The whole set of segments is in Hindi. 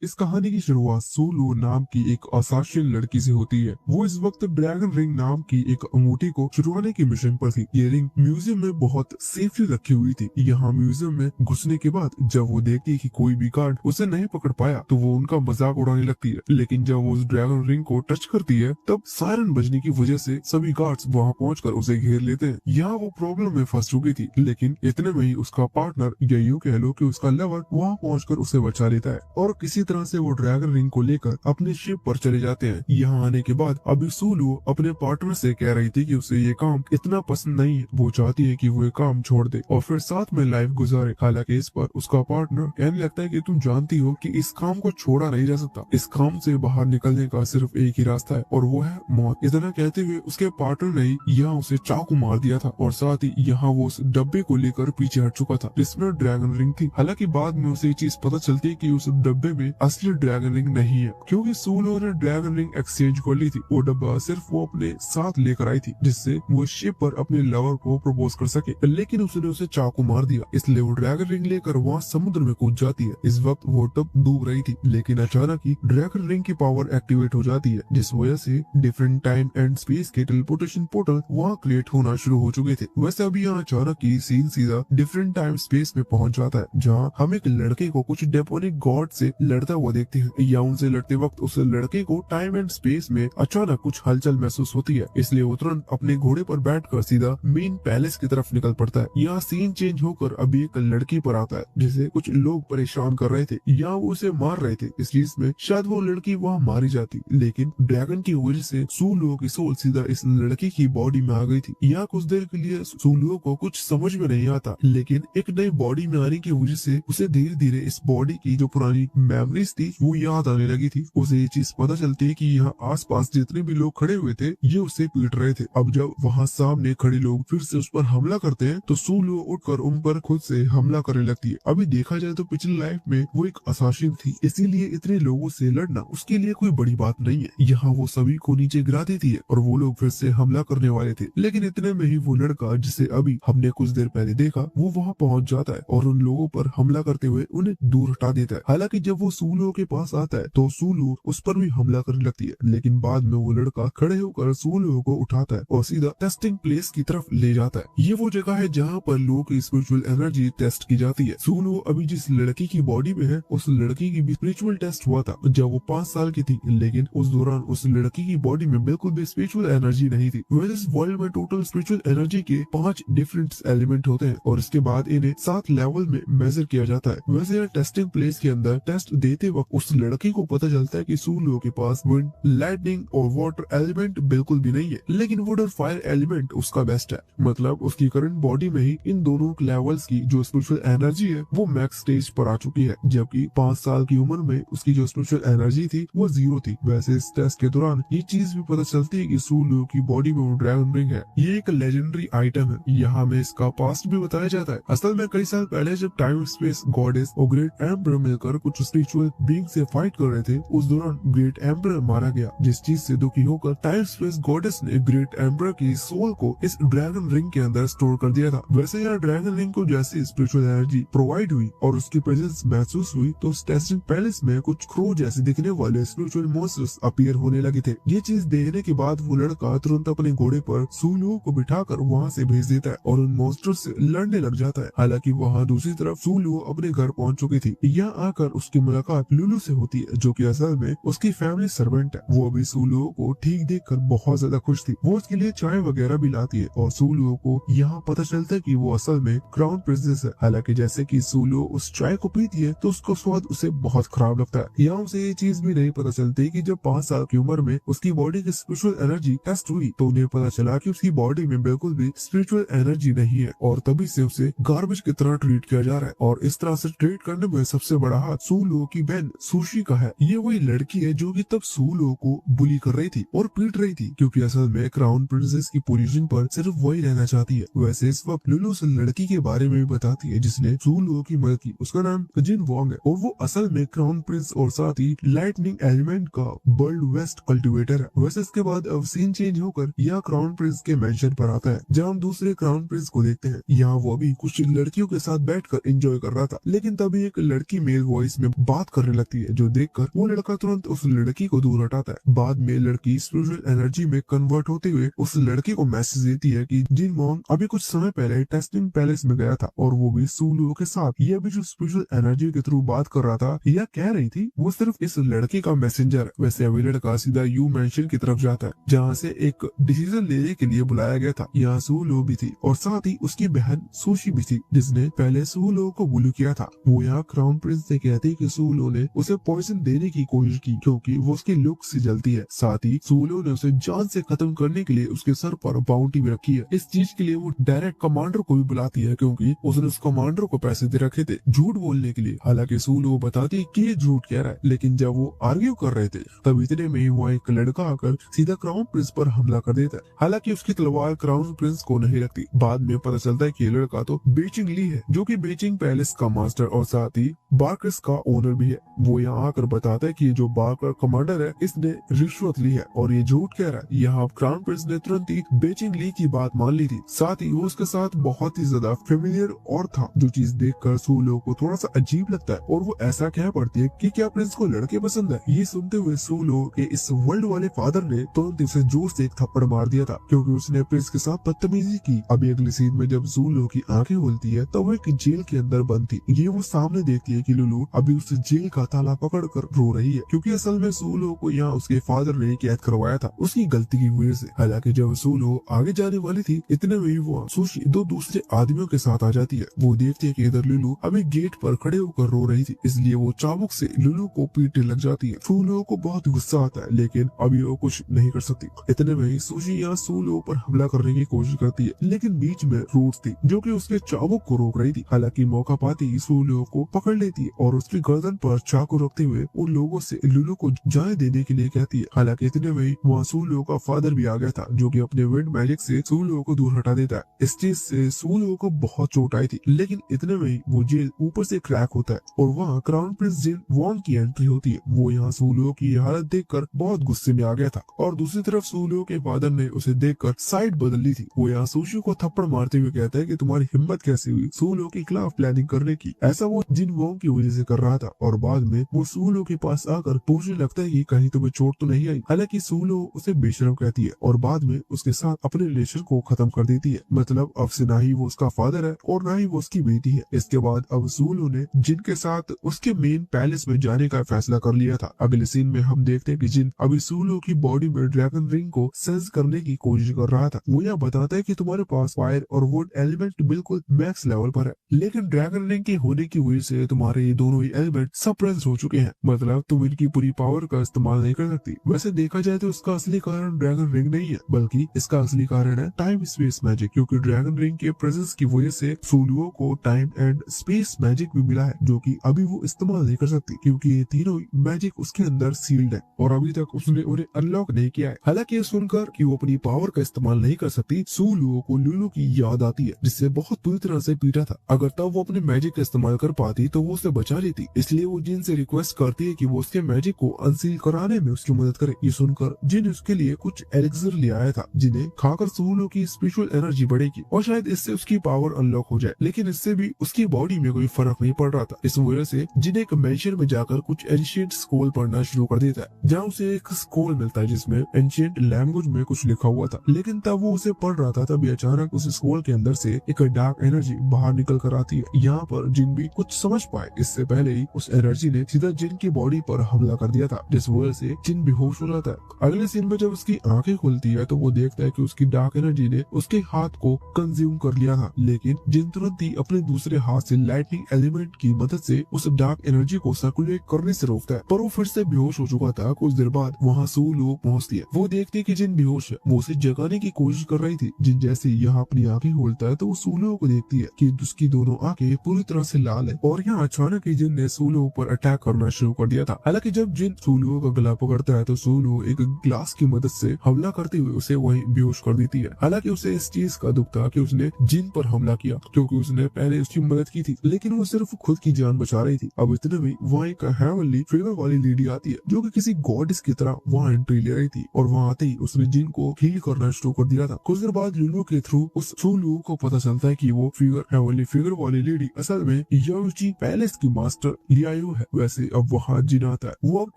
इस कहानी की शुरुआत सूलू नाम की एक असाशिल लड़की से होती है। वो इस वक्त ड्रैगन रिंग नाम की एक अंगूठी को चुराने की मिशन पर थी। ये रिंग म्यूजियम में बहुत सेफली रखी हुई थी। यहाँ म्यूजियम में घुसने के बाद जब वो देखती है कि कोई भी गार्ड उसे नहीं पकड़ पाया तो वो उनका मजाक उड़ाने लगती है। लेकिन जब वो उस ड्रैगन रिंग को टच करती है तब सायरन बजने की वजह से सभी गार्ड्स वहाँ पहुंचकर उसे घेर लेते हैं। यहाँ वो प्रॉब्लम में फंस चुकी थी, लेकिन इतने में ही उसका पार्टनर या यूं कह लो कि उसका लवर वहाँ पहुंचकर उसे बचा लेता है और किसी तरह से वो ड्रैगन रिंग को लेकर अपने शिप पर चले जाते हैं। यहाँ आने के बाद अभी सूलू अपने पार्टनर से कह रही थी कि उसे ये काम इतना पसंद नहीं है। वो चाहती है कि वो ये काम छोड़ दे और फिर साथ में लाइफ गुजारे। हालांकि इस पर उसका पार्टनर कहने लगता है कि तुम जानती हो कि इस काम को छोड़ा नहीं जा सकता। इस काम से बाहर निकलने का सिर्फ एक ही रास्ता है और वो है मौत। इतना कहते हुए उसके पार्टनर ने यहाँ उसे चाकू मार दिया था और साथ ही यहाँ वो उस डब्बे को लेकर पीछे हट चुका था जिसमें ड्रैगन रिंग थी। हालांकि बाद में उसे ये चीज पता चलती है कि उस डब्बे में असली ड्रैगन रिंग नहीं है, क्योंकि सूलो ने ड्रैगन रिंग एक्सचेंज कर ली थी। वो डब्बा सिर्फ वो अपने साथ लेकर आई थी जिससे वो शिप पर अपने लवर को प्रपोज कर सके, लेकिन उसने उसे चाकू मार दिया। इसलिए वो ड्रैगन रिंग लेकर वहाँ समुद्र में कूद जाती है। इस वक्त वो तब डूब रही थी, लेकिन अचानक ही ड्रैगन रिंग की पावर एक्टिवेट हो जाती है जिस वजह से डिफरेंट टाइम एंड स्पेस के टेलीपोर्टेशन पोर्टल वहाँ क्रिएट होना शुरू हो चुके थे। वैसे अभी यहाँ अचानक ही सीन सीधा डिफरेंट टाइम स्पेस में पहुंच जाता है, जहाँ हम एक लड़के को कुछ डेमोनिक गॉड से लड़ता हुआ देखते हैं। या उनसे लड़ते वक्त उस लड़के को टाइम एंड स्पेस में अचानक कुछ हलचल महसूस होती है, इसलिए वो तुरंत अपने घोड़े पर बैठकर सीधा मेन पैलेस की तरफ निकल पड़ता है। यहाँ सीन चेंज होकर अभी एक लड़की पर आता है जिसे कुछ लोग परेशान कर रहे थे या वो उसे मार रहे थे। इस चीज में शायद वो लड़की वहाँ मारी जाती, लेकिन ड्रैगन की वजह से सूलुओ की सोल सीधा इस लड़की की बॉडी में आ गई थी। यहाँ कुछ देर के लिए सूलुओ को कुछ समझ में नहीं आता, लेकिन एक नई बॉडी में आने की वजह से उसे धीरे धीरे इस बॉडी की जो पुरानी मेमोरीज थी वो याद आने लगी थी। उसे ये चीज पता चलती है कि यहाँ आसपास जितने भी लोग खड़े हुए थे ये उसे पीट रहे थे। अब जब वहाँ सामने खड़े लोग फिर से उस पर हमला करते हैं तो सूलुओ उठकर उन पर खुद से हमला करने लगती है। अभी देखा जाए तो पिछली लाइफ में वो एक असासिन थी, इसीलिए इतने लोगों से लड़ना उसके लिए कोई बड़ी बात नहीं है। यहाँ वो सभी को नीचे गिरा देती है और वो लोग फिर से हमला करने वाले थे, लेकिन इतने में ही वो लड़का जिसे अभी हमने कुछ देर पहले देखा वो वहाँ पहुँच जाता है और उन लोगों पर हमला करते हुए उन्हें दूर हटा देता है। हालांकि जब वो सूलुओ के पास आता है तो सूलुओ उस पर भी हमला करने लगती है, लेकिन बाद में वो लड़का खड़े होकर सूलुओ को उठाता है और सीधा टेस्टिंग प्लेस की तरफ ले जाता है। ये वो जगह है जहाँ पर लोगों की स्पिरिचुअल एनर्जी टेस्ट की जाती है। सूलुओ अभी जिस लड़की की बॉडी में है उस लड़की की भी स्पिरिचुअल टेस्ट हुआ था जब वो 5 साल की थी, लेकिन उस दौरान उस लड़की की बॉडी में बिल्कुल भी स्पिरिचुअल एनर्जी नहीं थी। वैसे इस वर्ल्ड में टोटल स्पिरिचुअल एनर्जी के 5 डिफरेंट एलिमेंट होते हैं और इसके बाद इन्हें 7 लेवल में मेजर किया जाता है। वैसे यहाँ टेस्टिंग प्लेस के अंदर टेस्ट देते वक्त उस लड़की को पता चलता है कि सूलुओ के पास विंड, लाइटनिंग और वाटर एलिमेंट बिल्कुल भी नहीं है, लेकिन वुड और फायर एलिमेंट उसका बेस्ट है। मतलब उसकी करंट बॉडी में ही इन दोनों लेवल्स की जो स्पिरिचुअल एनर्जी है वो मैक्स स्टेज पर आ चुकी है, जबकि 5 साल की उम्र में उसकी जो स्पिरिचुअल एनर्जी थी वो 0 थी। वैसे इस टेस्ट के दौरान ये चीज भी पता चलती है कि सूलुओ की बॉडी में वो ड्रैगन रिंग है। ये एक लेजेंडरी आइटम है। यहाँ में इसका पास्ट भी बताया जाता है। असल में कई साल पहले जब टाइम स्पेस गॉडेस और ग्रेट एम्परर मिलकर कुछ स्पिरिचुअल बीइंग से फाइट कर रहे थे, उस दौरान ग्रेट एम्परर मारा गया, जिस चीज से दुखी होकर टाइम स्पेस गॉडेस ने ग्रेट एम्परर की सोल को इस ड्रैगन रिंग के अंदर स्टोर कर दिया था। वैसे यहाँ ड्रैगन रिंग को जैसे स्पिरिचुअल एनर्जी प्रोवाइड हुई और उसकी प्रेजेंस महसूस हुई तो टेस्टिंग पैलेस में कुछ क्रो जैसे दिखने वाले स्पिरिचुअल मॉन्स्टर्स अपीयर होने लगे थे। ये चीज देखने के बाद वो लड़का तुरंत अपने घोड़े पर सूलुओ को बिठाकर वहाँ से भेज देता है और उन मॉन्स्टर से लड़ने लग जाता है। हालांकि वहाँ दूसरी तरफ सूलुओ अपने घर पहुँच चुकी थी। यहाँ आकर उसकी मुलाकात लुलू से होती है जो कि असल में उसकी फैमिली सर्वेंट है। वो अभी सूलुओ को ठीक देखकर बहुत ज्यादा खुश थी। वो उसके लिए चाय वगैरह भी लाती है और सूलुओ को यहाँ पता चलता है कि वो असल में क्राउन प्रिंसेस है। हालांकि जैसे कि सूलुओ उस चाय को पीती है तो उसका स्वाद उसे बहुत खराब लगता है। यहाँ उसे ये चीज भी नहीं पता चलती कि जब 5 साल की उम्र में उसकी बॉडी की स्पिरिचुअल एनर्जी टेस्ट हुई तो उन्हें पता चला कि उसकी बॉडी में बिल्कुल भी स्पिरिचुअल एनर्जी नहीं है और तभी से उसे गार्बेज की तरह ट्रीट किया जा रहा है। और इस तरह से ट्रीट करने में सबसे बड़ा हाथ सूलुओ की बहन सुशी का है। ये वही लड़की है जो कि तब सूलुओ को बुली कर रही थी और पीट रही थी, क्योंकि असल में क्राउन प्रिंसेस की पोजीशन पर सिर्फ वही रहना चाहती है। वैसे इस वक्त लुलू उस लड़की के बारे में भी बताती है जिसने सूलुओ की मदद की। उसका नाम जिन वोंग है और वो असल में क्राउन प्रिंस और साथ ही लाइटनिंग एलिमेंट का वर्ल्ड वेस्ट कल्टिवेटर है। वैसे इसके बाद अब सीन चेंज होकर यह क्राउन प्रिंस के मेंशन पर आता है जब हम दूसरे क्राउन प्रिंस को देखते हैं। यहाँ वो अभी कुछ लड़कियों के साथ बैठकर एंजॉय कर रहा था, लेकिन तभी एक लड़की मेल वॉइस में बात बात करने लगती है, जो देखकर वो लड़का तुरंत उस लड़की को दूर हटाता है। बाद में लड़की स्पिरिचुअल एनर्जी में कन्वर्ट होते हुए उस लड़के को मैसेज देती है कि जिन मॉन्ग अभी कुछ समय पहले टेस्टिंग पैलेस में गया था और वो भी सूलू के साथ। ये अभी जो स्पिरिचुअल एनर्जी के थ्रू बात कर रहा था या कह रही थी, वो सिर्फ इस लड़के का मैसेंजर है। वैसे अभी लड़का सीधा यू मेंशन की तरफ जाता है, जहाँ से एक डिसीजन लेने के लिए बुलाया गया था। यहाँ सूलो भी थी और साथ ही उसकी बहन सुशी भी थी, जिसने पहले सूलो को बुलू किया था। वो यहाँ क्राउन प्रिंस से कहती है कि सूलो ने उसे पॉइजन देने की कोशिश की क्योंकि वो उसके लुक से जलती है। साथ ही सूलो ने उसे जान से खत्म करने के लिए उसके सर पर बाउंटी भी रखी है। इस चीज के लिए वो डायरेक्ट कमांडर को भी बुलाती है क्योंकि उसने उस कमांडर को पैसे दे रखे थे झूठ बोलने के लिए। हालांकि सूलो बताती है कि ये झूठ कह रहा है, लेकिन जब वो आर्ग्यू कर रहे थे तब इतने में ही वहाँ एक लड़का आकर सीधा क्राउन प्रिंस पर हमला कर देता है। हालांकि उसकी तलवार क्राउन प्रिंस को नहीं लगती। बाद में पता चलता है कि ये लड़का तो बेचिंग ली है, जो कि बेचिंग पैलेस का मास्टर और साथ ही बार्कर्स का ओनर भी है। वो यहाँ आकर बताता है कि जो बार्कर कमांडर है इसने रिश्वत ली है और ये झूठ कह रहा है। यहाँ क्राउन प्रिंस ने तुरंत ही बेचिंग ली की बात मान ली थी। साथ ही वो उसके साथ बहुत ही ज्यादा फेमिलियर और था, जो चीज देखकर सूलो को थोड़ा सा अजीब लगता है और वो ऐसा कह पड़ती है कि क्या प्रिंस को लड़के पसंद है। ये सुनते हुए सूलो के इस वर्ल्ड वाले फादर ने तुरंत उसे जोर से एक थप्पड़ मार दिया था क्योंकि उसने प्रिंस के साथ बदतमीजी की। अभी अगली सीन में जब सूलो की आंखें खुलती है तो वो एक जेल के अंदर बंद थी। ये वो सामने देखती है कि लुलू अभी उस जेल का ताला पकड़कर रो रही है क्योंकि असल में सूलो को यहाँ उसके फादर ने कैद करवाया था उसकी गलती की वजह से। हालांकि जब सूलो आगे जाने वाली थी इतने में ही वो सुशी दो दूसरे आदमियों के साथ आ जाती है। वो देखती है कि इधर लुलू अभी गेट पर खड़े होकर रो रही थी, इसलिए वो चाबुक से लुलू को पीटने लग जाती है। सूलो को बहुत गुस्सा आता है लेकिन अभी वो कुछ नहीं कर सकती। इतने में ही सुशी यहाँ सूलो पर हमला करने की कोशिश करती है, लेकिन बीच में रूट्स थी जो कि उसके चाबुक को रोक रही थी। हालांकि मौका पाती ही सूलो को पकड़ लेती है और उसकी गर्दन पर चाकू रखते हुए उन लोगों से लुलू को जाने देने के लिए कहती है। हालांकि इतने में ही वहाँ सूलो का फादर भी आ गया था, जो कि अपने विंड मैजिक से सूलो को दूर हटा देता है। इस चीज से सूलो को बहुत चोट आई थी, लेकिन इतने में ही वो जेल ऊपर से क्रैक होता है और वहाँ क्राउन प्रिंस जेल वॉन की एंट्री होती है। वो यहाँ सूलो की हालत देखकर बहुत गुस्से में आ गया था और दूसरी तरफ सूलो के फादर ने उसे देखकर साइड बदल ली थी। वो यहाँ सुशी को थप्पड़ मारते हुए कहता है कि तुम्हारी हिम्मत कैसे हुई सूलो के खिलाफ प्लानिंग करने की। ऐसा वो जिन वॉन्ग की वजह से कर रहा था और बाद में वो सूलो के पास आकर पूछने लगता है कि कहीं तुम्हें चोट तो नहीं आई। हालांकि सूलो उसे बेशरम कहती है और बाद में उसके साथ अपने रिलेशन को खत्म कर देती है। मतलब अब से ना ही वो उसका फादर है और ना ही वो उसकी बेटी है। इसके बाद अब सूलो ने जिन के साथ उसके मेन पैलेस में जाने का फैसला कर लिया था। अगले सीन में हम देखते हैं कि जिन अभी सूलो की बॉडी में ड्रैगन रिंग को सेंस करने की कोशिश कर रहा था। वो यहाँ बताता है कि तुम्हारे पास फायर और वुड एलिमेंट बिल्कुल मैक्स लेवल पर है, लेकिन ड्रैगन रिंग के होने की वजह से तुम्हारे ये दोनों ही एलिमेंट सप्रेस हो चुके हैं। मतलब तुम इनकी पूरी पावर का इस्तेमाल नहीं कर सकती। वैसे देखा जाए तो इसका असली कारण ड्रैगन रिंग नहीं है, बल्कि इसका असली कारण है टाइम स्पेस मैजिक, क्योंकि ड्रैगन रिंग के प्रेजेंस की वजह से सूलो को टाइम एंड स्पेस मैजिक भी मिला है, जो कि अभी वो इस्तेमाल नहीं कर सकती क्योंकि ये तीनों मैजिक उसके अंदर सील्ड है और अभी तक उसने उन्हें अनलॉक नहीं किया है। हालांकि ये सुनकर कि वो अपनी पावर का इस्तेमाल नहीं कर सकती, सूलो को लुलू की याद आती है जिससे बहुत बुरी तरह से पीटा था। अगर तब वो अपने मैजिक का इस्तेमाल कर पाती तो वो उसे बचा लेती। इसलिए वो जिन से रिक्वेस्ट करती है कि वो उसके मैजिक को अनसील कराने में उसकी मदद करे। ये सुनकर जिन उसके लिए कुछ एलिक्सर ले आया था, जिन्हें खाकर सूलो की स्पिरिचुअल एनर्जी बढ़ेगी और शायद इससे उसकी पावर अनलॉक हो जाए, लेकिन इससे भी उसकी बॉडी में कोई फर्क नहीं पड़ रहा था। इस वजह से जिन एक मेंशन में जाकर कुछ एंशिएंट स्क्रॉल पढ़ना शुरू कर देता है, जहाँ उसे एक स्क्रॉल मिलता है जिसमें एंशिएंट लैंग्वेज में कुछ लिखा हुआ था। लेकिन तब वो उसे पढ़ रहा था तभी अचानक उस स्क्रॉल के अंदर से एक डार्क एनर्जी बाहर निकल कर आती है। यहाँ पर जिन भी कुछ समझ पाए, इससे पहले ही उस एनर्जी ने सीधा जिन की बॉडी पर हमला कर दिया था, जिस वजह से जिन बेहोश हो जाता है। अगले सीन में जब उसकी आंखें खुलती है तो वो देखता है कि उसकी डार्क एनर्जी ने उसके हाथ को कंज्यूम कर लिया था, लेकिन जिन तुरंत ही अपने दूसरे हाथ से लाइटनिंग एलिमेंट की मदद से उस डार्क एनर्जी को सर्कुलेट करने से रोकता है। पर वो फिर से बेहोश हो चुका था। कुछ देर बाद वहाँ सूलो पहुँचती है। वो देखती है कि जिन बेहोश है, वो उसे जगाने की कोशिश कर रही थी। जिन जैसे यहाँ अपनी आंखें खोलता है तो वो सूलो को देखती है कि उसकी दोनों आंखें पूरी तरह से लाल है और यहाँ अचानक ही जिन ने सूलो पर अटैक करना शुरू कर दिया था। हालांकि जब जिन सूलो का गला पकड़ता है तो सूलो एक ग्लास की मदद से हमला करते हुए उसे वहीं बेहोश कर देती है। हालांकि उसे इस चीज का दुख था कि उसने जिन पर हमला किया, क्योंकि उसने पहले उसकी मदद की थी, लेकिन वो सिर्फ खुद की जान बचा रही थी। अब इतने में वहाँ एक हेवनली फिगर वाली लेडी आती है जो कि किसी गॉडेस की तरह वहाँ एंट्री ले रही थी और वहाँ आते ही उसने जिन को हील करना शुरू कर दिया था। कुछ देर बाद लुलू के थ्रू उस सूलो को पता चलता है कि वो फिगर हेवनली फिगर वाली लेडी असल में याओची पैलेस की मास्टर लिया लियाओ है। वैसे अब वहाँ जिन आता है, वो अब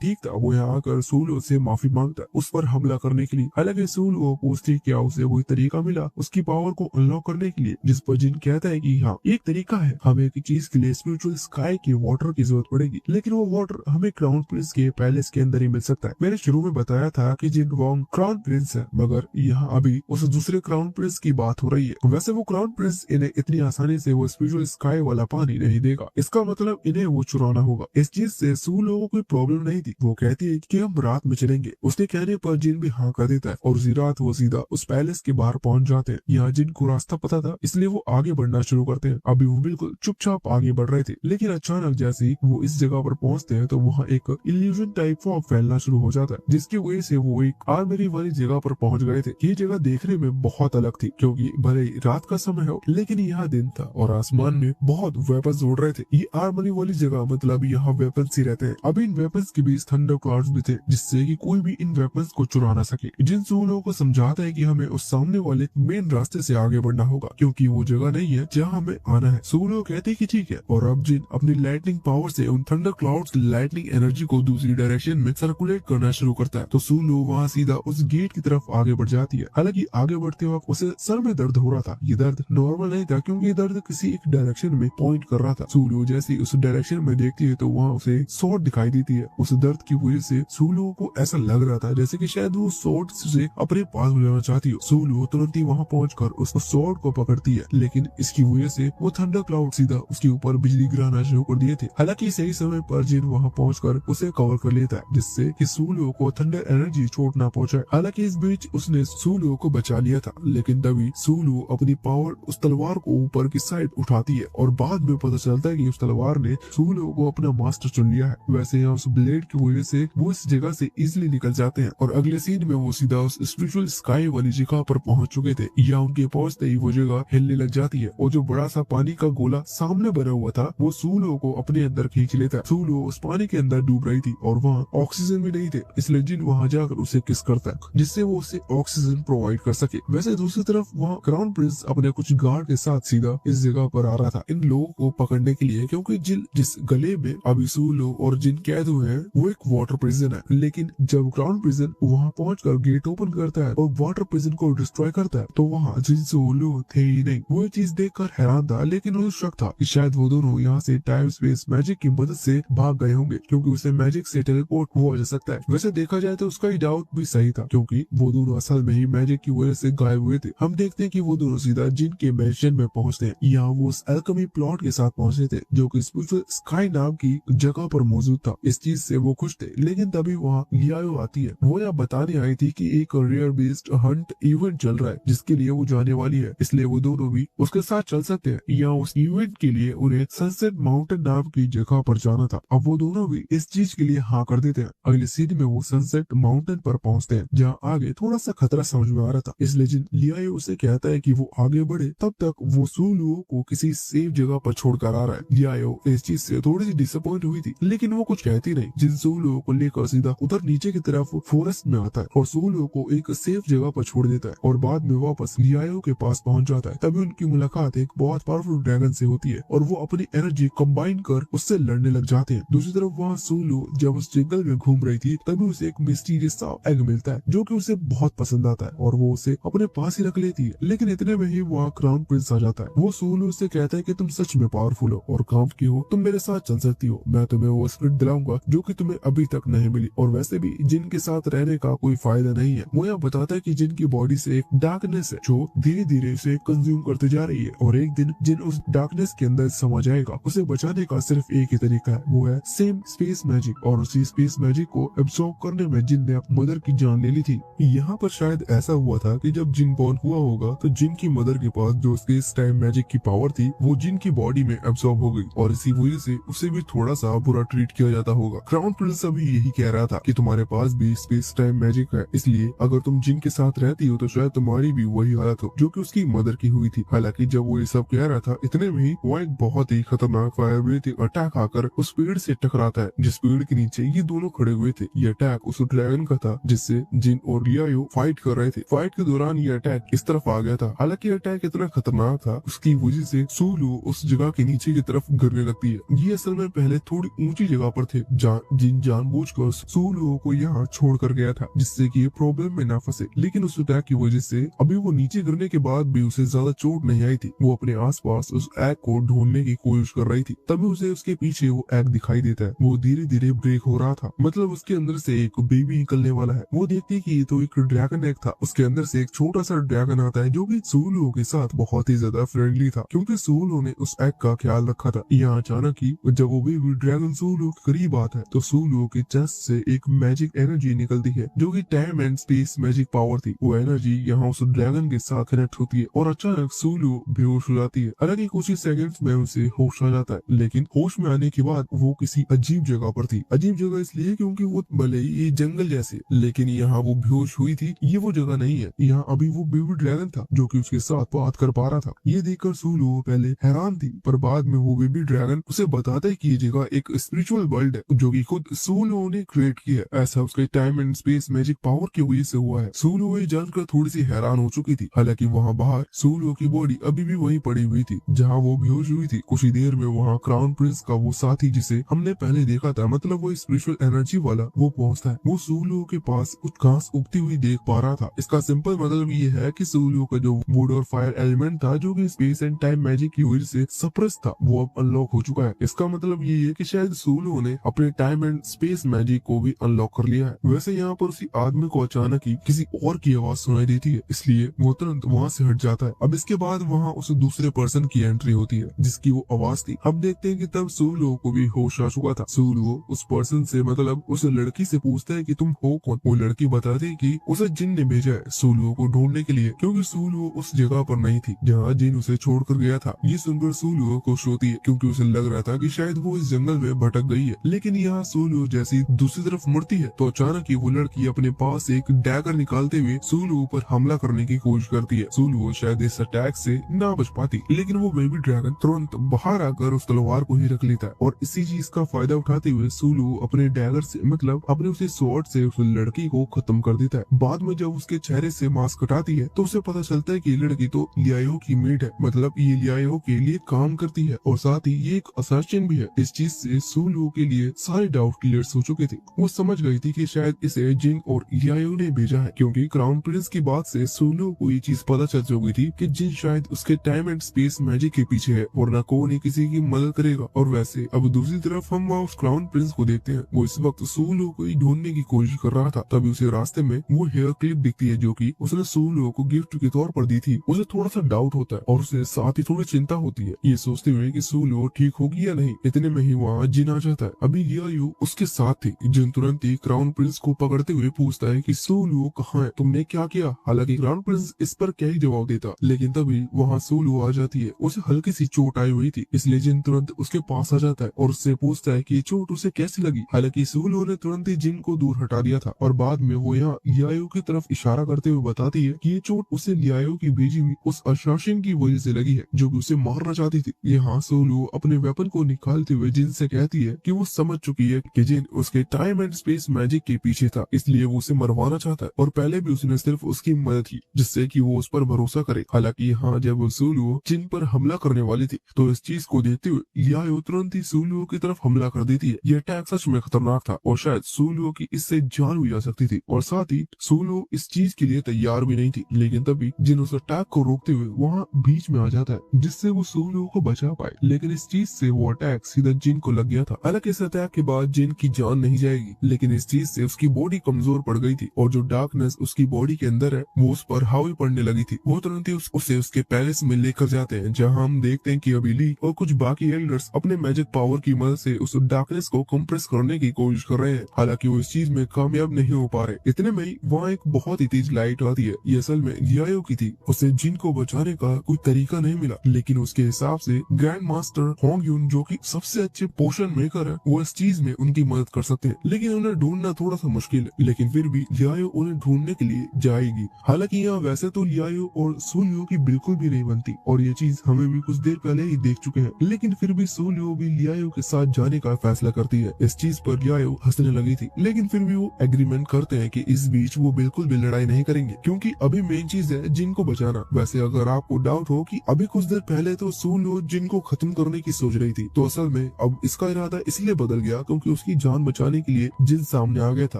ठीक था, वो यहाँ आकर सूलो से माफी मांगता है उस पर हमला करने के लिए। हालांकि सूलो पूछती क्या उसे वही तरीका मिला उसकी पावर को अनलॉक करने के लिए, जिस पर जिन कहता है कि हाँ एक तरीका है, हमें एक चीज के लिए स्पिरिचुअल स्काई के वाटर की जरूरत पड़ेगी, लेकिन वो वाटर हमें क्राउन प्रिंस के पैलेस के अंदर ही मिल सकता है। मैंने शुरू में बताया था कि जिन वोंग क्राउन प्रिंस है, मगर यहाँ अभी उस दूसरे क्राउन प्रिंस की बात हो रही है। वैसे वो क्राउन प्रिंस इन्हें इतनी आसानी से वो स्पिरिचुअल स्काई वाला पानी नहीं देगा, इसका मतलब इन्हें वो चुराना होगा। इस चीज से सू लोगों को कोई प्रॉब्लम नहीं थी, वो कहती है कि हम रात में चलेंगे। उसके कहने पर जिन भी हाँ कर देता है और उसी रात वो सीधा उस पैलेस के बाहर पहुंच जाते हैं। यहाँ जिन को रास्ता पता था, इसलिए वो आगे बढ़ना शुरू करते हैं। अभी वो बिल्कुल चुपचाप आगे बढ़ रहे थे, लेकिन अचानक जैसे ही वो इस जगह पर पहुंचते हैं तो वहाँ एक इल्यूजन टाइप फॉग फैलना शुरू हो जाता है, जिसकी वजह से वो एक आर्मरी वाली जगह पर पहुंच गए थे। ये जगह देखने में बहुत अलग थी, क्योंकि भले ही रात का समय हो लेकिन यहाँ दिन था और आसमान में बहुत वेपन्स उड़ रहे थे। ये आर्मरी वाली जगह मतलब यहाँ वेपन्स ही रहते हैं। अभी इन वेपन्स के बीच थंडर क्लाउड्स भी थे, जिससे कि कोई भी इन वेपन्स को चुरा ना सके। जिन सू लोगों को समझाता है कि हमें उस सामने वाले मेन रास्ते से आगे बढ़ना होगा, क्योंकि वो जगह नहीं है जहाँ हमें आना है। सू लोग कहते हैं कि ठीक है, और अब जिन अपनी लाइटनिंग पावर से उन थंडर क्लाउड्स की लाइटनिंग एनर्जी को दूसरी डायरेक्शन में सर्कुलेट करना शुरू करता है, तो सू लोग वहाँ सीधा उस गेट की तरफ आगे बढ़ जाती है। हालांकि आगे बढ़ते वक्त उसे सर में दर्द हो रहा था। ये दर्द नॉर्मल नहीं था, क्योंकि ये दर्द किसी एक डायरेक्शन में पॉइंट कर रहा था। सूलो जैसी उस डायरेक्शन में देखती है तो वहाँ उसे स्वॉर्ड दिखाई देती है। उस दर्द की वजह से सूलो को ऐसा लग रहा था जैसे कि शायद वो स्वॉर्ड से अपने पास बुलाना चाहती हो। सूलो तुरंत ही वहाँ पहुंचकर उस स्वॉर्ड को पकड़ती है, लेकिन इसकी वजह से वो थंडर क्लाउड सीधा उसके ऊपर बिजली गिराना शुरू कर दिए थे। हालांकि सही समय पर जिन वहाँ पहुंचकर उसे कवर कर लेता है, जिससे कि सूलो को थंडर एनर्जी चोट ना पहुंचाए। हालांकि इस बीच उसने सूलो को बचा लिया था, लेकिन तभी सूलो अपनी पावर उस तलवार को ऊपर की साइड उठाती है और बाद में पता चलता है कि उस तलवार ने सूलो को अपना मास्टर चुन लिया है। वैसे यहाँ उस ब्लेड की वजह से वो इस जगह से इजिली निकल जाते हैं और अगले सीन में वो सीधा उस स्पिरिचुअल स्काई वाली जगह पर पहुंच चुके थे। या उनके पहुंचते ही वो जगह हिलने लग जाती है और जो बड़ा सा पानी का गोला सामने बना हुआ था वो सूलो को अपने अंदर खींच लेता है। सूलो उस पानी के अंदर डूब रही थी और वहाँ ऑक्सीजन भी नहीं थे, इसलिए जिन वहाँ जाकर उसे किस करता है जिससे वो उसे ऑक्सीजन प्रोवाइड कर सके। वैसे दूसरी तरफ वहाँ क्राउन प्रिंस अपने कुछ गार्ड के साथ सीधा इस जगह पर आ रहा था इन लोगों को पकड़ने के लिए, क्योंकि जिस गले में अभी सूलो और जिन कैद हुए हैं वो एक वाटर प्रिजन है। लेकिन जब क्राउन प्रिजन वहाँ पहुंचकर गेट ओपन करता है और वाटर प्रिजन को डिस्ट्रॉय करता है तो वहाँ जिन सूलो थे ही नहीं। वो चीज देखकर हैरान था, लेकिन उसे शक था कि शायद वो दोनों यहाँ से टाइम स्पेस मैजिक की मदद से भाग गए होंगे, क्योंकि उसे मैजिक से टेलीपोर्ट हुआ जा सकता है। वैसे देखा जाए तो उसका ही डाउट भी सही था, क्योंकि वो दोनों असल में ही मैजिक की वजह से गायब हुए थे। हम देखते हैं कि वो दोनों सीधा जिन के मैंशन में पहुंचते हैं। यहाँ वो उस एल्केमी प्लॉट के साथ पहुंचे थे जो कि स्पिरिचुअल स्काई नाम की जगह पर मौजूद था। इस चीज से वो खुश थे, लेकिन तभी वहाँ लियाओ आती है। वो यहाँ बताने आई थी कि एक रेयर बीस्ट हंट इवेंट चल रहा है जिसके लिए वो जाने वाली है, इसलिए वो दोनों भी उसके साथ चल सकते हैं। यहाँ उस इवेंट के लिए उन्हें सनसेट माउंटेन नाम की जगह पर जाना था। अब वो दोनों भी इस चीज के लिए हाँ कर देते हैं। अगले सीन में वो सनसेट माउंटेन पर पहुंचते हैं, जहाँ आगे थोड़ा सा खतरा समझ में आ रहा था, इसलिए जिन लियाओ उसे कहता है कि वो आगे बढ़े, तब तक वो सूलो को किसी सेफ जगह पर छोड़कर आ रहा है। लियाओ इस चीज से थोड़ी सी डिसअपॉइंट हुई थी, लेकिन वो कुछ कहती नहीं। जिन सूलो को लेकर सीधा उधर नीचे की तरफ फॉरेस्ट में आता है और सूलो को एक सेफ जगह पर छोड़ देता है और बाद में वापस लियाओ के पास पहुंच जाता है। तभी उनकी मुलाकात एक बहुत पावरफुल ड्रैगन से होती है और वो अपनी एनर्जी कंबाइन कर उससे लड़ने लग जाते हैं। दूसरी तरफ वहाँ सूलो जब उस जंगल में घूम रही थी तभी उसे एक मिस्टीरियस सा एग मिलता है जो कि उसे बहुत पसंद आता है और वो उसे अपने पास ही रख लेती है। लेकिन इतने में ही वहाँ क्राउन प्रिंस आ जाता है। वो सूलो से कहता है कि तुम सच में पावरफुल हो और काम की हो, तुम मेरे साथ चल सकती हो, मैं तुम्हें वो स्पिरिट दिलाऊंगा जो कि तुम्हें अभी तक नहीं मिली, और वैसे भी जिन के साथ रहने का कोई फायदा नहीं है। वो यहाँ बताता है कि जिन की बॉडी से एक डार्कनेस है जो धीरे धीरे उसे कंज्यूम करते जा रही है और एक दिन जिन उस डार्कनेस के अंदर समा जाएगा। उसे बचाने का सिर्फ एक ही तरीका है, वो है सेम स्पेस मैजिक, और उसी स्पेस मैजिक को एब्सॉर्ब करने में जिन ने अपनी मदर की जान ले ली थी। यहाँ पर शायद ऐसा हुआ था कि जब जिन बॉर्न हुआ होगा तो जिन की मदर के पास जो स्पेस टाइम मैजिक की पावर थी वो जिन की बॉडी में एब्सॉर्ब हो गई और इसी वजह से उसे भी थोड़ा सा बुरा ट्रीट किया जाता होगा। क्राउन प्रिंस अभी यही कह रहा था कि तुम्हारे पास भी स्पेस टाइम मैजिक है, इसलिए अगर तुम जिन के साथ रहती हो तो शायद तुम्हारी भी वही हालत हो जो कि उसकी मदर की हुई थी। हालांकि जब वो ये सब कह रहा था इतने में ही वहाँ एक बहुत ही खतरनाक फायर ब्रीथिंग अटैक आकर उस पेड़ से टकराता है, जिस पेड़ के नीचे ये दोनों खड़े हुए थे। ये अटैक उस ड्रैगन का था जिससे जिन और लियाओ फाइट कर रहे थे। फाइट के दौरान ये अटैक इस तरफ आ गया था। हालांकि अटैक इतना खतरनाक था उसकी वजह से सूलो उस जगह के नीचे की तरफ गिरने लगती है। ये असल में पहले थोड़ी ऊंची जगह पर थे जिन जानबूझकर सूलू को यहाँ छोड़कर गया था, जिससे कि ये प्रॉब्लम में ना फंसे। लेकिन उस अटैक की वजह से अभी वो नीचे गिरने के बाद भी उसे ज्यादा चोट नहीं आई थी। वो अपने आसपास उस एग को ढूंढने की कोशिश कर रही थी, तभी उसे उसके पीछे वो एग दिखाई देता है। वो धीरे धीरे ब्रेक हो रहा था, मतलब उसके अंदर से एक बेबी निकलने वाला है। वो देखती है कि ये तो एक ड्रैगन एग था। उसके अंदर से एक छोटा सा ड्रैगन आता है जो कि सूलू के साथ बहुत ही ज्यादा फ्रेंडली था, क्योंकि सूलू ने उस एग का ख्याल रखा था। यहाँ अचानक ही जब वो बेबी ड्रैगन सूलू के करीब आता है तो सूलू के चेस्ट से एक मैजिक एनर्जी निकलती है जो कि time and space magic power थी। वो एनर्जी यहाँ उस ड्रैगन के साथ कनेक्ट होती है और अचानक सूलू बेहोश हो जाती है। हालांकि कुछ ही सेकंड्स में उसे होश आ जाता है, लेकिन होश में आने के बाद वो किसी अजीब जगह पर थी। अजीब जगह इसलिए क्योंकि वो भले ही ये जंगल जैसे, लेकिन यहाँ वो बेहोश हुई थी, ये वो जगह नहीं है। यहाँ अभी वो बेबी ड्रैगन था जो कि उसके साथ बात कर पा रहा था। ये देखकर सूलू पहले हैरान थी, पर बाद में वो बेबी ड्रैगन उसे बताता है कि ये जगह एक स्पिरिचुअल वर्ल्ड है जो कि खुद सूलू ने क्रिएट किया है। ऐसा उसके time and space magic power की वजह से हुआ है। सूलू ये जानकर थोड़ी सी हैरान हो चुकी थी। हालांकि वहाँ बाहर सूलू की बॉडी अभी भी वहीं पड़ी हुई थी जहाँ वो बेहोश हुई थी। कुछ ही देर में वहाँ क्राउन प्रिंस का वो साथी जिसे हमने पहले देखा था, मतलब वो स्पिरिचुअल एनर्जी वाला, वो पहुंचता है। वो सूलू के पास कुछ घास उगती हुई देख पा रहा था। इसका सिंपल मतलब ये है कि सूलू का जो वुड और फायर एलिमेंट था जो कि स्पेस एंड टाइम मैजिक की वजह से सप्रेस था, वो अब अनलॉक हो चुका है। इसका मतलब ये है कि शायद सूलू ने अपने टाइम एंड स्पेस मैजिक को भी अनलॉक कर लिया है। वैसे यहाँ पर उसी आदमी को अचानक ही किसी और की आवाज सुनाई देती है, इसलिए वो तुरंत वहाँ से हट जाता है। अब इसके बाद वहाँ उस दूसरे पर्सन की एंट्री होती है जिसकी वो आवाज थी। अब देखते हैं कि तब सूलू को भी होश आ चुका था। सूलू उस पर्सन से, मतलब उस लड़की से पूछता है कि तुम हो कौन। वो लड़की बताती है कि उसे जिन ने भेजा है सूलू को ढूंढने के लिए, क्योंकि सूलू उस जगह पर नहीं थी जहाँ जिन उसे छोड़कर गया था। ये सुनकर सूलू खुश होती है क्योंकि उसे लग रहा था कि शायद वो इस जंगल में भटक गई है। लेकिन यहाँ सूलू जैसी दूसरी तरफ मुड़ती है तो अचानक ही वो लड़की अपने पास एक डैगर निकालते हुए सूलू पर हमला करने की कोशिश करती है। सूलू शायद इस अटैक से ना बच पाती, लेकिन वो बेबी ड्रैगन तुरंत बाहर आकर उस तलवार को ही रख लेता है और इसी चीज का फायदा उठाते हुए सूलू अपने डैगर से, मतलब अपने उसे स्वॉर्ड से उस लड़की को खत्म कर देता है। बाद में जब उसके चेहरे से मास्क हटाती है तो उसे पता चलता है कि ये लड़की तो लियाओ की मेड है, मतलब ये लियाओ के लिए काम करती है और साथ ही ये एक असैसिन भी है। इस चीज से सूलू के लिए सारे डाउट क्लियर हो चुके थे। वो समझ गई थी कि शायद इसे जिन और लियाओ ने भेजा है, क्योंकि क्राउन प्रिंस की बात से सूलू को ये चीज पता चल चुकी थी कि जिन शायद उसके टाइम एंड स्पेस मैजिक के पीछे है, वरना कौन ही किसी की मदद करेगा। और वैसे अब दूसरी तरफ हम वहाँ उस क्राउन प्रिंस को देखते हैं। वो इस वक्त सूलू को ही ढूंढने की कोशिश कर रहा था, तभी उसे रास्ते में वो हेयर क्लिप दिखती है जो कि उसने सूलू को गिफ्ट के तौर पर दी थी। उसे थोड़ा सा डाउट होता है और उसे साथ ही थोड़ी चिंता होती है, ये सोचते हुए कि सूलू ठीक होगी या नहीं। इतने में ही वहाँ जिन आ जाता है। अभी लियाओ उसके साथ थी। जिन तुरंत ही क्राउन प्रिंस को पकड़ते हुए पूछता है कि सूलू कहाँ है, तुमने क्या किया। हालांकि क्राउन प्रिंस इस पर क्या ही जवाब देता, लेकिन तभी वहाँ सूलू आ जाती है। उसे हल्की सी चोट आई हुई थी, इसलिए जिन तुरंत उसके पास आ जाता है और उससे पूछता है कि ये चोट उसे कैसी लगी। हालांकि सूलू ने तुरंत ही जिन को दूर हटा दिया था और बाद में वो यहाँ लियाओ की तरफ इशारा करते हुए बताती है कि ये चोट उसे लियाओ की भेजी हुई उस अशासिन की वजह से लगी है जो कि उसे मारना चाहती थी। यहाँ सूलू अपने वेपन को निकालते हुए जिन से कहती है कि वो समझ चुकी है कि जिन उसके टाइम एंड स्पेस मैजिक के पीछे था, इसलिए वो उसे मरवाना चाहता है और पहले भी उसने सिर्फ उसकी मदद की जिससे कि वो उस पर भरोसा करे। हालांकि यहाँ जब सूलू जिन पर हमला करने वाली थी तो इस चीज को देखते हुए लियाओ तुरंत ही सूलू की तरफ हमला कर देती है। यह अटैक सच में खतरनाक था और शायद सूलू की इससे जान भी जा सकती थी और साथ ही सूलू इस चीज के लिए तैयार भी नहीं थी। लेकिन तभी जिन उस अटैक को रोकते हुए वहाँ बीच में आ जाता है जिससे वो सूलू को बचा पाए, लेकिन इस चीज से वो अटैक सीधा जिन को लग गया था। हालांकि इस अटैक के बाद जिन की जान नहीं जाएगी, लेकिन इस चीज से उसकी बॉडी कमजोर पड़ गई थी और जो डार्कनेस उसकी बॉडी के अंदर है वो उस पर हावी पड़ने लगी थी। वो तुरंत ही उसे उसके पैलेस में लेकर जाते हैं जहाँ हम देखते हैं कि अभी ली और कुछ बाकी एल्डर्स अपने मैजिक पावर की मदद से उस डार्कनेस को कंप्रेस करने की कोशिश कर रहे हैं। हालांकि वो इस चीज में कामयाब नहीं हो पा रहे। इतने में ही वहाँ एक बहुत ही तेज लाइट आती है। ये असल में लियाओ की थी। उसे जिन को बचाने का कोई तरीका नहीं मिला, लेकिन उसके हिसाब से ग्रैंड मास्टर होंग यून जो कि सबसे अच्छे पोशन मेकर है, वो इस चीज में उनकी मदद कर सकते हैं। लेकिन उन्हें ढूंढना थोड़ा सा मुश्किल है, लेकिन फिर भी लियाओ उन्हें ढूंढने के लिए जाएगी। हालांकि यहाँ वैसे तो लियाओ और सूलियो की बिल्कुल भी नहीं बनती और ये चीज हमें भी कुछ देर पहले ही देख चुके हैं, लेकिन फिर भी सूलियो भी लियाओ के साथ जाने का फैसला करती है। इस चीज पर लियाओ हंसने लगी थी, लेकिन फिर भी वो एग्रीमेंट करते हैं कि इस बीच वो बिल्कुल भी लड़ाई नहीं करेंगे क्योंकि अभी मेन चीज है जिन को बचाना। वैसे अगर आपको डाउट हो कि अभी कुछ देर पहले तो सूलियो जिन को खत्म करने की सोच रही थी, तो असल में में अब इसका इरादा इसलिए बदल गया क्योंकि उसकी जान बचाने के लिए जिन सामने आ गया था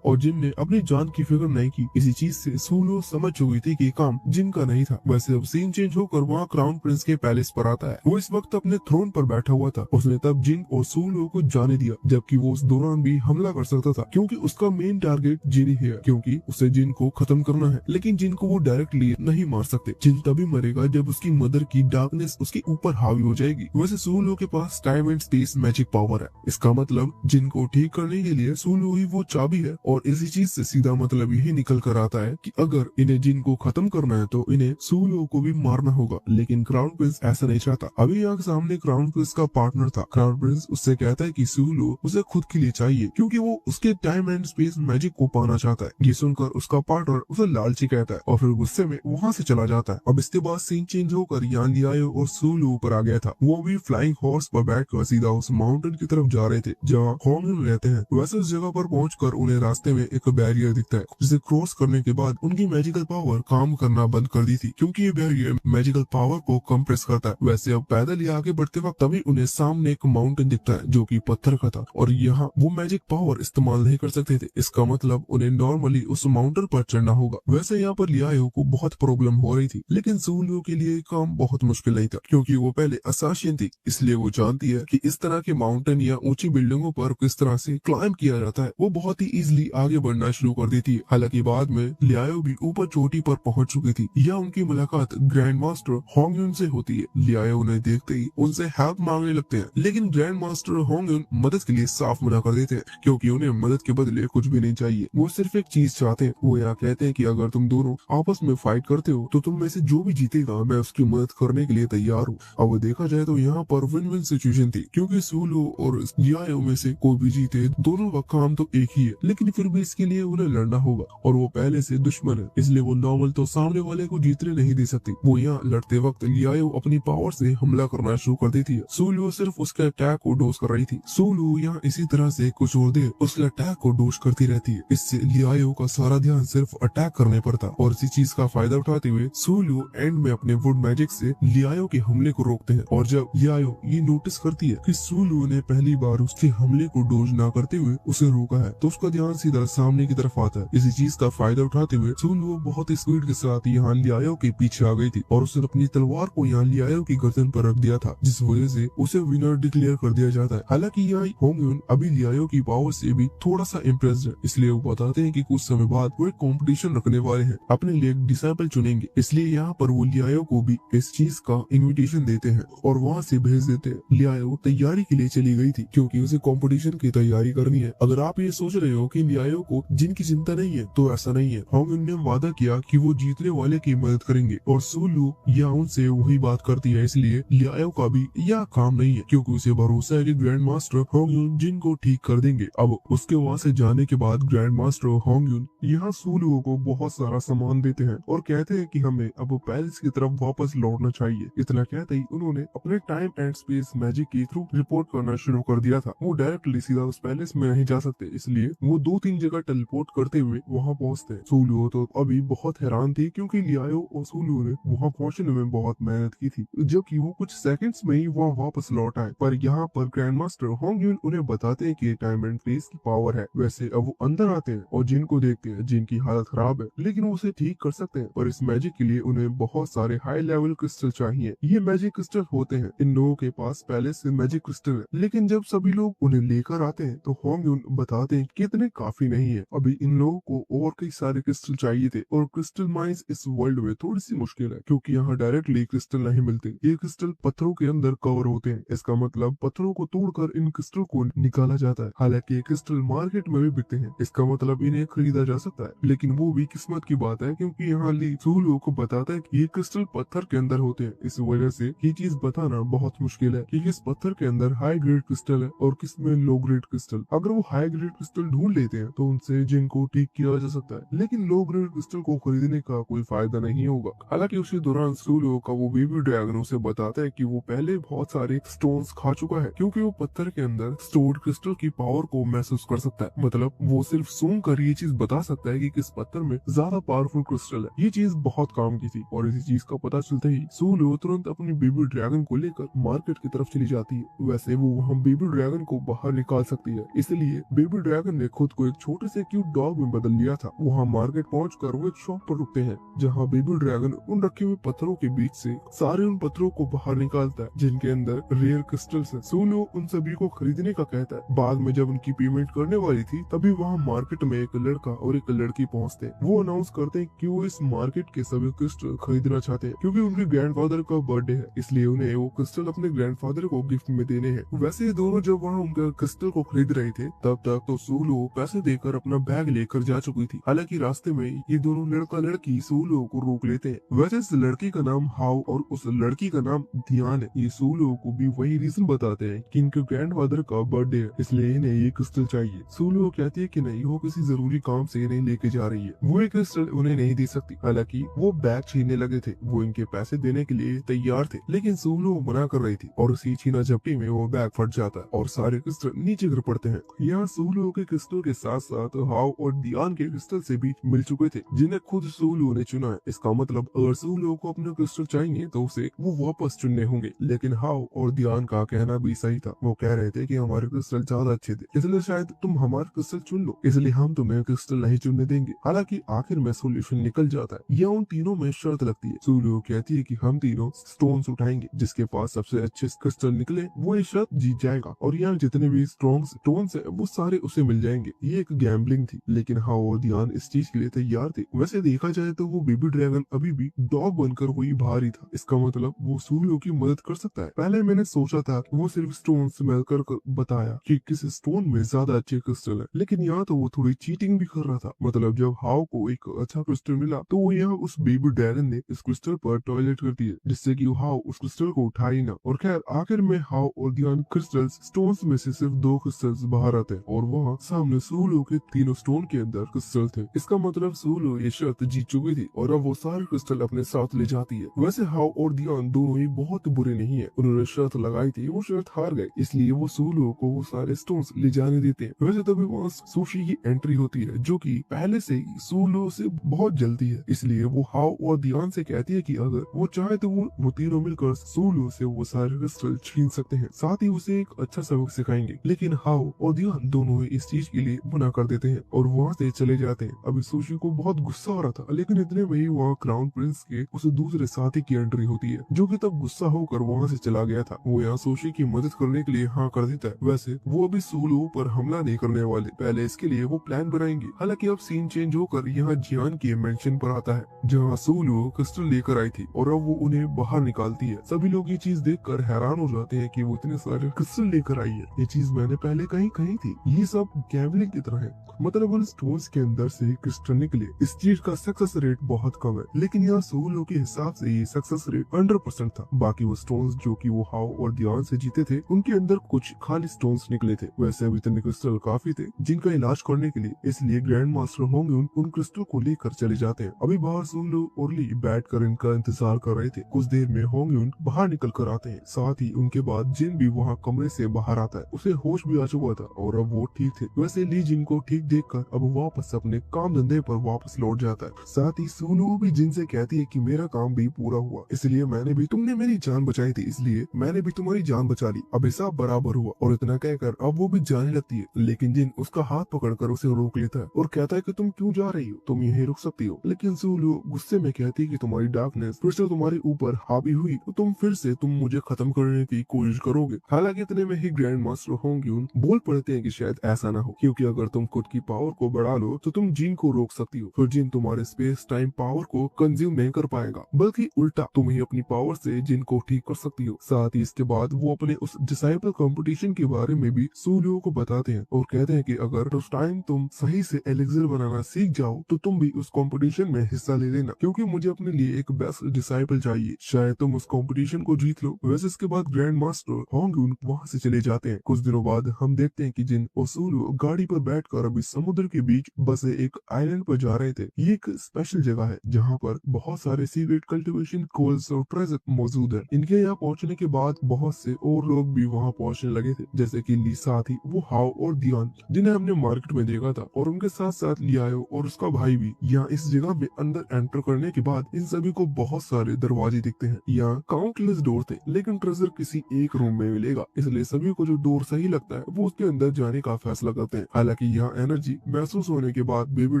और जिन ने अपनी जान की फिक्र नहीं की। इसी चीज से सूलो समझ चुकी थी कि काम जिन का नहीं था। वैसे अब सीन चेंज होकर वहाँ क्राउन प्रिंस के पैलेस पर आता है। वो इस वक्त अपने थ्रोन पर बैठा हुआ था। उसने तब जिन और सूलो को जाने दिया, जबकि वो उस दौरान भी हमला कर सकता था क्योंकि उसका मेन टारगेट जिन ही है, क्योंकि उसे जिन को खत्म करना है। लेकिन जिन को वो डायरेक्टली नहीं मार सकते। जिन तभी मरेगा जब उसकी मदर की डार्कनेस उसके ऊपर हावी हो जाएगी। वैसे सूलो के पास time and space magic power है। इसका मतलब जिन को ठीक करने के लिए सूलो ही वो चाबी है। और इसी चीज से सीधा मतलब यही निकल कर आता है कि अगर इन्हें जिन को खत्म करना है तो इन्हें सूलो को भी मारना होगा। लेकिन क्राउन प्रिंस ऐसा नहीं चाहता। अभी यहाँ सामने क्राउन प्रिंस का पार्टनर था। क्राउन प्रिंस उससे कहता है कि सूलो उसे खुद के लिए चाहिए क्योंकि वो उसके टाइम एंड स्पेस मैजिक को पाना चाहता है। ये सुनकर उसका पार्टनर उसे लालची कहता है और फिर गुस्से में वहाँ से चला जाता है। अब इसके बाद सीन चेंज होकर यहाँ लियाओ और सूलो ऊपर आ गया था। वो भी फ्लाइंग हॉर्स पर बैठकर सीधा उस माउंटेन की तरफ जा रहे थे जहाँ होंगयुन रहते हैं। वैसे उस जगह पर पहुंचकर उन्हें रास्ते में एक बैरियर दिखता है जिसे क्रॉस करने के बाद उनकी मैजिकल पावर काम करना बंद कर दी थी क्योंकि ये बैरियर मैजिकल पावर को कंप्रेस करता है। वैसे अब पैदल ही आगे बढ़ते वक्त तभी उन्हें सामने एक माउंटेन दिखता है जो कि पत्थर का था और यहाँ वो मैजिक पावर इस्तेमाल नहीं कर सकते थे। इसका मतलब उन्हें नॉर्मली उस माउंटेन पर चढ़ना होगा। वैसे यहाँ पर लियाओ को बहुत प्रॉब्लम हो रही थी, लेकिन सूलो के लिए काम बहुत मुश्किल नहीं था क्योंकि वो पहले असासिन थी। इसलिए वो जानती है कि इस तरह के माउंटेन या ऊंची बिल्डिंगों पर किस तरह से क्लाइंब किया जाता है। वो बहुत ही इजीली आगे बढ़ना शुरू कर देती है। हालांकि बाद में लियाओ भी ऊपर चोटी पर पहुंच चुकी थी। यह उनकी मुलाकात ग्रैंड मास्टर होंगयुन से होती है। लियाओ उन्हें देखते ही उनसे हेल्प मांगने लगते हैं, लेकिन ग्रैंड मास्टर होंगयुन मदद के लिए साफ मना कर देते हैं क्योंकि उन्हें मदद के बदले कुछ भी नहीं चाहिए। वो सिर्फ एक चीज चाहते हैं। वो यहाँ कहते हैं कि अगर तुम दोनों आपस में फाइट करते हो तो तुम में से जो भी जीतेगा मैं उसकी मदद करने के लिए तैयार हूँ। अब देखा जाए तो यहाँ पर विन विन सिचुएशन थी क्योंकि सूलो और लियाओ में से कोई भी जीते दोनों का काम तो एक ही है, लेकिन फिर भी इसके लिए उन्हें लड़ना होगा और वो पहले से दुश्मन है। इसलिए वो नॉर्मल तो सामने वाले को जीतने नहीं दे सकती। वो यहाँ लड़ते वक्त लियाओ अपनी पावर से हमला करना शुरू कर देती है। सूलो सिर्फ उसके अटैक को डोज कर रही थी। सूलो यहाँ इसी तरह से कुछ और देर उसके अटैक को डोज करती रहती है। इससे लियाओ का सारा ध्यान सिर्फ अटैक करने पर था और इसी चीज का फायदा उठाते हुए सूलो एंड में अपने वुड मैजिक से लियाओ के हमले को रोकते हैं। और जब लियाओ ये नोटिस करती है कि सूलो ने पहली बार उसके हमले को डोज ना करते हुए उसे रोका है तो उसका ध्यान सीधा सामने की तरफ आता है। इसी चीज का फायदा उठाते हुए सूलो बहुत स्पीड के साथ यहाँ लियाओ के पीछे आ गई थी और उसने अपनी तलवार को यहाँ लियाओ की गर्दन पर रख दिया था, जिस वजह से उसे विनर डिक्लेयर कर दिया जाता है। हालांकि यहाँ होंगयुन अभी लियाओ की पावर से भी थोड़ा सा इम्प्रेस्ड है, इसलिए वो बताते हैं कि कुछ समय बाद वो एक कॉम्पिटिशन रखने वाले हैं, अपने लिए एक डिसाइपल चुनेंगे। इसलिए यहाँ पर वो लियाओ को भी इस चीज का इन्विटेशन देते हैं और वहाँ से भेज देते हैं। लियाओ तैयारी के लिए चली गई थी क्योंकि उसे कंपटीशन की तैयारी करनी है। अगर आप ये सोच रहे हो कि लियाओ को जिनकी चिंता नहीं है तो ऐसा नहीं है। होंगयुन ने वादा किया कि वो जीतने वाले की मदद करेंगे और सूलो या उनसे वही बात करती है। इसलिए लियाओ का भी यह काम नहीं है क्योंकि उसे भरोसा है कि ग्रैंड मास्टर होंगयुन जिन को ठीक कर देंगे। अब उसके वहाँ से जाने के बाद ग्रैंड मास्टर होंगयुन यहाँ सूलो को बहुत सारा सामान देते हैं और कहते हैं कि हमें अब पैलेस की तरफ वापस लौटना चाहिए। इतना कहते ही उन्होंने अपने टाइम एंड स्पेस मैजिक के थ्रू रिपोर्ट करना शुरू कर दिया था। वो डायरेक्टली सीधा उस पैलेस में नहीं जा सकते, इसलिए वो 2-3 जगह टेलीपोर्ट करते हुए वहाँ पहुँचते हैं। सूलो तो अभी बहुत हैरान थी क्योंकि लियाओ और सूलो ने वहाँ पहुँचने में बहुत मेहनत की थी, जबकि वो कुछ सेकंड्स में ही वहाँ वापस लौट आए। पर यहाँ पर ग्रैंड मास्टर होंगयुन उन्हें बताते हैं कि टाइम एंड स्पेस की पावर है। वैसे अब वो अंदर आते हैं और जिन को देखते हैं जिनकी हालत खराब है, लेकिन वो उसे ठीक कर सकते हैं। पर इस मैजिक के लिए उन्हें बहुत सारे हाई लेवल क्रिस्टल चाहिए। ये मैजिक क्रिस्टल होते हैं। इन लोगों के पास पहले से मैजिक क्रिस्टल है, लेकिन जब सभी लोग उन्हें लेकर आते हैं तो होंगयुन बताते हैं कि इतने काफी नहीं है। अभी इन लोगों को और कई सारे क्रिस्टल चाहिए थे और क्रिस्टल माइंस इस वर्ल्ड में थोड़ी सी मुश्किल है क्योंकि यहाँ डायरेक्टली क्रिस्टल नहीं मिलते। ये क्रिस्टल पत्थरों के अंदर कवर होते हैं। इसका मतलब पत्थरों को तोड़कर इन क्रिस्टल को निकाला जाता है। हालांकि ये क्रिस्टल मार्केट में भी बिकते हैं, इसका मतलब इन्हें खरीदा जा सकता है, लेकिन वो भी किस्मत की बात है क्योंकि यहाँ ली सूलो को बताता है कि ये क्रिस्टल पत्थर के अंदर होते हैं। इस वजह से ये चीज बताना बहुत मुश्किल है कि किस पत्थर के अंदर हाई ग्रेड क्रिस्टल है और किस में लो ग्रेड क्रिस्टल। अगर वो हाई ग्रेड क्रिस्टल ढूंढ लेते हैं तो उनसे जिन को ठीक किया जा सकता है, लेकिन लो ग्रेड क्रिस्टल को खरीदने का कोई फायदा नहीं होगा। हालांकि उसी दौरान सूलो का वो बेबी ड्रैगन उसे बताता है कि वो पहले बहुत सारे स्टोन्स खा चुका है क्योंकि वो पत्थर के अंदर स्टोर्ड क्रिस्टल की पावर को महसूस कर सकता है। मतलब वो सिर्फ सूंघ कर ये चीज बता सकता है कि किस पत्थर में ज्यादा पावरफुल क्रिस्टल है। ये चीज बहुत काम की थी और इसी चीज का पता चलते ही सूलो तुरंत अपनी बेबी ड्रैगन को लेकर मार्केट की तरफ चली जाती है वैसे वो वहाँ बेबी ड्रैगन को बाहर निकाल सकती है, इसलिए बेबी ड्रैगन ने खुद को एक छोटे से क्यूट डॉग में बदल लिया था। वहाँ मार्केट पहुंचकर वो एक शॉप पर रुकते हैं जहाँ बेबी ड्रैगन उन रखे हुए पत्थरों के बीच से सारे उन पत्थरों को बाहर निकालता है जिनके अंदर रेयर क्रिस्टल्स हैं। सूलो उन सभी को खरीदने का कहता है। बाद में जब उनकी पेमेंट करने वाली थी तभी वहाँ मार्केट में एक लड़का और एक लड़की पहुँचते हैं। वो अनाउंस करते हैं कि वो इस मार्केट के सभी क्रिस्टल खरीदना चाहते हैं क्योंकि उनके ग्रैंडफादर का बर्थडे है, इसलिए उन्हें वो क्रिस्टल अपने ग्रैंडफादर को गिफ्ट में देने हैं। वैसे ये दोनों जब वहाँ उनका क्रिस्टल को खरीद रहे थे तब तक तो सूलो पैसे देकर अपना बैग लेकर जा चुकी थी। हालांकि रास्ते में ये दोनों लड़का लड़की सूलो को रोक लेते हैं। वैसे इस लड़की का नाम हाउ और उस लड़की का नाम ध्यान है। ये सूलो को भी वही रीजन बताते हैं कि इनके ग्रैंडफादर का बर्थडे है, इसलिए इन्हें ये क्रिस्टल चाहिए। सूलो कहती है कि नहीं, वो किसी जरूरी काम से इन्हें लेके जा रही है, वो एक क्रिस्टल उन्हें नहीं दे सकती। हालांकि वो बैग छीनने लगे थे, वो इनके पैसे देने के लिए तैयार थे, लेकिन सूलो मना कर रही थी और उसी छीना झपटी में वो बैग फट जाता है और सारे क्रिस्टल नीचे गिर पड़ते हैं। यहाँ सूलो के क्रिस्टल के साथ साथ हाउ और ध्यान के क्रिस्टल से भी मिल चुके थे जिन्हें खुद सूलो ने चुना है। इसका मतलब अगर सूलो को अपने क्रिस्टल चाहिए तो उसे वो वापस चुनने होंगे। लेकिन हाउ और ध्यान का कहना भी सही था। वो कह रहे थे कि हमारे क्रिस्टल ज्यादा अच्छे थे, इसलिए शायद तुम हमारे क्रिस्टल चुन लो, इसलिए हम तुम्हें क्रिस्टल नहीं चुनने देंगे। हालांकि आखिर में सोल्यूशन निकल जाता है। यह उन तीनों में शर्त लगती है। सूलो कहती है कि हम तीनों स्टोन्स उठाएंगे, जिसके पास सबसे अच्छे क्रिस्टल निकले वो ये शर्त जीत जाएगा और यहाँ जितने भी स्ट्रॉन्ग स्टोन्स है वो सारे उसे मिल जाएंगे। ये एक गैम्बलिंग थी, लेकिन हाउ और ध्यान इस चीज के लिए तैयार थे। वैसे देखा जाए तो वो बेबी ड्रैगन अभी भी डॉग बनकर वही भारी था। इसका मतलब वो सूलो की मदद कर सकता है। पहले मैंने सोचा था कि वो सिर्फ स्टोन स्मेल कर बताया कि किस स्टोन में ज्यादा अच्छे क्रिस्टल है, लेकिन यहाँ तो वो थोड़ी चीटिंग भी कर रहा था। मतलब जब हाउ को एक अच्छा क्रिस्टल मिला तो वो यहाँ उस बेबी ड्रैगन ने इस क्रिस्टल पर टॉयलेट कर दिया जिससे कि हाउ उस क्रिस्टल को उठा ही ना। और खैर आखिर में हाउ और ध्यान क्रिस्टल्स स्टोन्स में से सिर्फ 2 क्रिस्टल्स बाहर आते हैं और वहाँ सामने सूलो के तीनों स्टोन के अंदर क्रिस्टल थे। इसका मतलब सूलो ये शर्त जीत चुकी थी और अब वो सारे क्रिस्टल अपने साथ ले जाती है। वैसे हाउ और ध्यान दोनों ही बहुत बुरे नहीं है, उन्होंने शर्त लगाई थी, वो शर्त हार गए, इसलिए वो सूलो को वो सारे स्टोन्स ले जाने देते हैं। वैसे तभी वहाँ सुशी की एंट्री होती है जो कि पहले से ही सूलो से बहुत जल्दी है, इसलिए वो हाउ और ध्यान से कहती है कि अगर वो चाहे तो वो तीनों मिलकर सूलो से वो सारे क्रिस्टल छीन सकते हैं, साथ ही उसे एक अच्छा सबक सिखाएंगे। लेकिन हाउ और ध्यान दोनों ही इस चीज के लिए मना कर देते हैं और वहाँ से चले जाते हैं। अभी सुशी को बहुत गुस्सा आ रहा था, लेकिन इतने में ही वहाँ क्राउन प्रिंस के उस दूसरे साथी की एंट्री होती है जो कि तब गुस्सा होकर वहाँ से चला गया था। वो यहाँ सुशी की मदद करने के लिए हाँ कर देता है। वैसे वो अभी सूलो पर हमला नहीं करने वाले, पहले इसके लिए वो प्लान बनाएंगे। हालांकि अब सीन चेंज होकर यहाँ जियान के मेंशन पर आता है जहाँ सूलो क्रिस्टल लेकर आई थी और अब वो उन्हें बाहर निकालती है। सभी लोग ये चीज देखकर हैरान हो जाते हैं कि वो इतने सारे क्रिस्टल लेकर आई है। ये चीज मैंने पहले कहीं कही थी। ये सब गैम्बलिंग की तरह है, मतलब उन स्टोन्स के अंदर से क्रिस्टल निकले। इस चीज का सक्सेस रेट बहुत कम है, लेकिन यहाँ सूलो के हिसाब से ये सक्सेस रेट 100% था। बाकी वो स्टोन्स जो कि वो हाउ और ध्यान से जीते थे उनके अंदर कुछ खाली स्टोन्स निकले थे। वैसे अब इतने क्रिस्टल काफी थे जिनका इलाज करने के लिए, इसलिए ग्रैंड मास्टर होंगे उन क्रिस्टल को लेकर चले जाते हैं। अभी बाहर सूलो और ली बैठ कर इनका इंतजार कर रहे थे। कुछ देर में होंगे बाहर निकल कर आते हैं, साथ ही उनके बाद जिन भी वहाँ कमरे से बाहर आता है। उसे होश भी आ चुका था और अब वो ठीक थे। वैसे ली जिन को ठीक देखकर अब वापस अपने काम धंधे पर वापस लौट जाता है। साथ ही सूलो भी जिन से कहती है कि मेरा काम भी पूरा हुआ, इसलिए तुमने मेरी जान बचाई थी, इसलिए मैंने भी तुम्हारी जान बचा ली, अब हिसाब बराबर हुआ। और इतना कहकर अब वो भी जाने लगती है, लेकिन जिन उसका हाथ पकड़कर उसे रोक लेता है और कहता है कि तुम क्यों जा रही हो, तुम यहीं रुक सकती हो। लेकिन सूलो गुस्से में कहती है कि तुम्हारी डार्कनेस फिर से तुम्हारे ऊपर हावी हुई तो तुम मुझे खत्म करने की कोशिश करोगे। हालांकि इतने में ही ग्रैंड मास्टर होंग्यून बोल पड़ते हैं कि शायद ऐसा ना हो, क्योंकि अगर तुम खुद की पावर को बढ़ा लो तो तुम जिन को रोक सकती हो, फिर जिन तुम्हारे स्पेस टाइम पावर को कंज्यूम नहीं कर पाएगा, बल्कि उल्टा तुम ही अपनी पावर से जिन को ठीक कर सकती हो। साथ ही इसके बाद वो अपने उस डिसाइपल कंपटीशन के बारे में भी सूलो को बताते हैं और कहते हैं कि अगर उस टाइम तुम सही से एलेक्सर बनाना सीख जाओ तो तुम भी उस कंपटीशन में हिस्सा ले लेना, क्योंकि मुझे अपने लिए एक बेस्ट डिसाइपल चाहिए, शायद तुम उस कंपटीशन को जीत लो। वैसे इसके बाद ग्रैंड मास्टर होंग्यून वहाँ से चले जाते हैं। कुछ दिनों बाद हम देखते हैं कि जिन और सूलो गाड़ी पर बैठकर अभी समुद्र के बीच बसे एक आइलैंड पर जा रहे थे। ये एक स्पेशल जगह है जहाँ पर बहुत सारे सीक्रेट कल्टीवेशन कोल्स और ट्रेजर मौजूद है। इनके यहाँ पहुँचने के बाद बहुत से और लोग भी वहाँ पहुँचने लगे थे, जैसे कि ली, साथ ही वो हाउ और ध्यान जिन्हें हमने मार्केट में देखा था, और उनके साथ साथ लियाओ और उसका भाई भी। यहाँ इस जगह में अंदर एंटर करने के बाद इन सभी को बहुत सारे दरवाजे दिखते हैं। यहाँ काउंटलेस डोर थे, लेकिन ट्रेजर किसी एक रूम में मिलेगा, इसलिए सभी को जो डोर सही लगता है वो उसके अंदर जाने का फैसला करते हैं। हालांकि यहाँ एनर्जी महसूस होने के बाद बेबी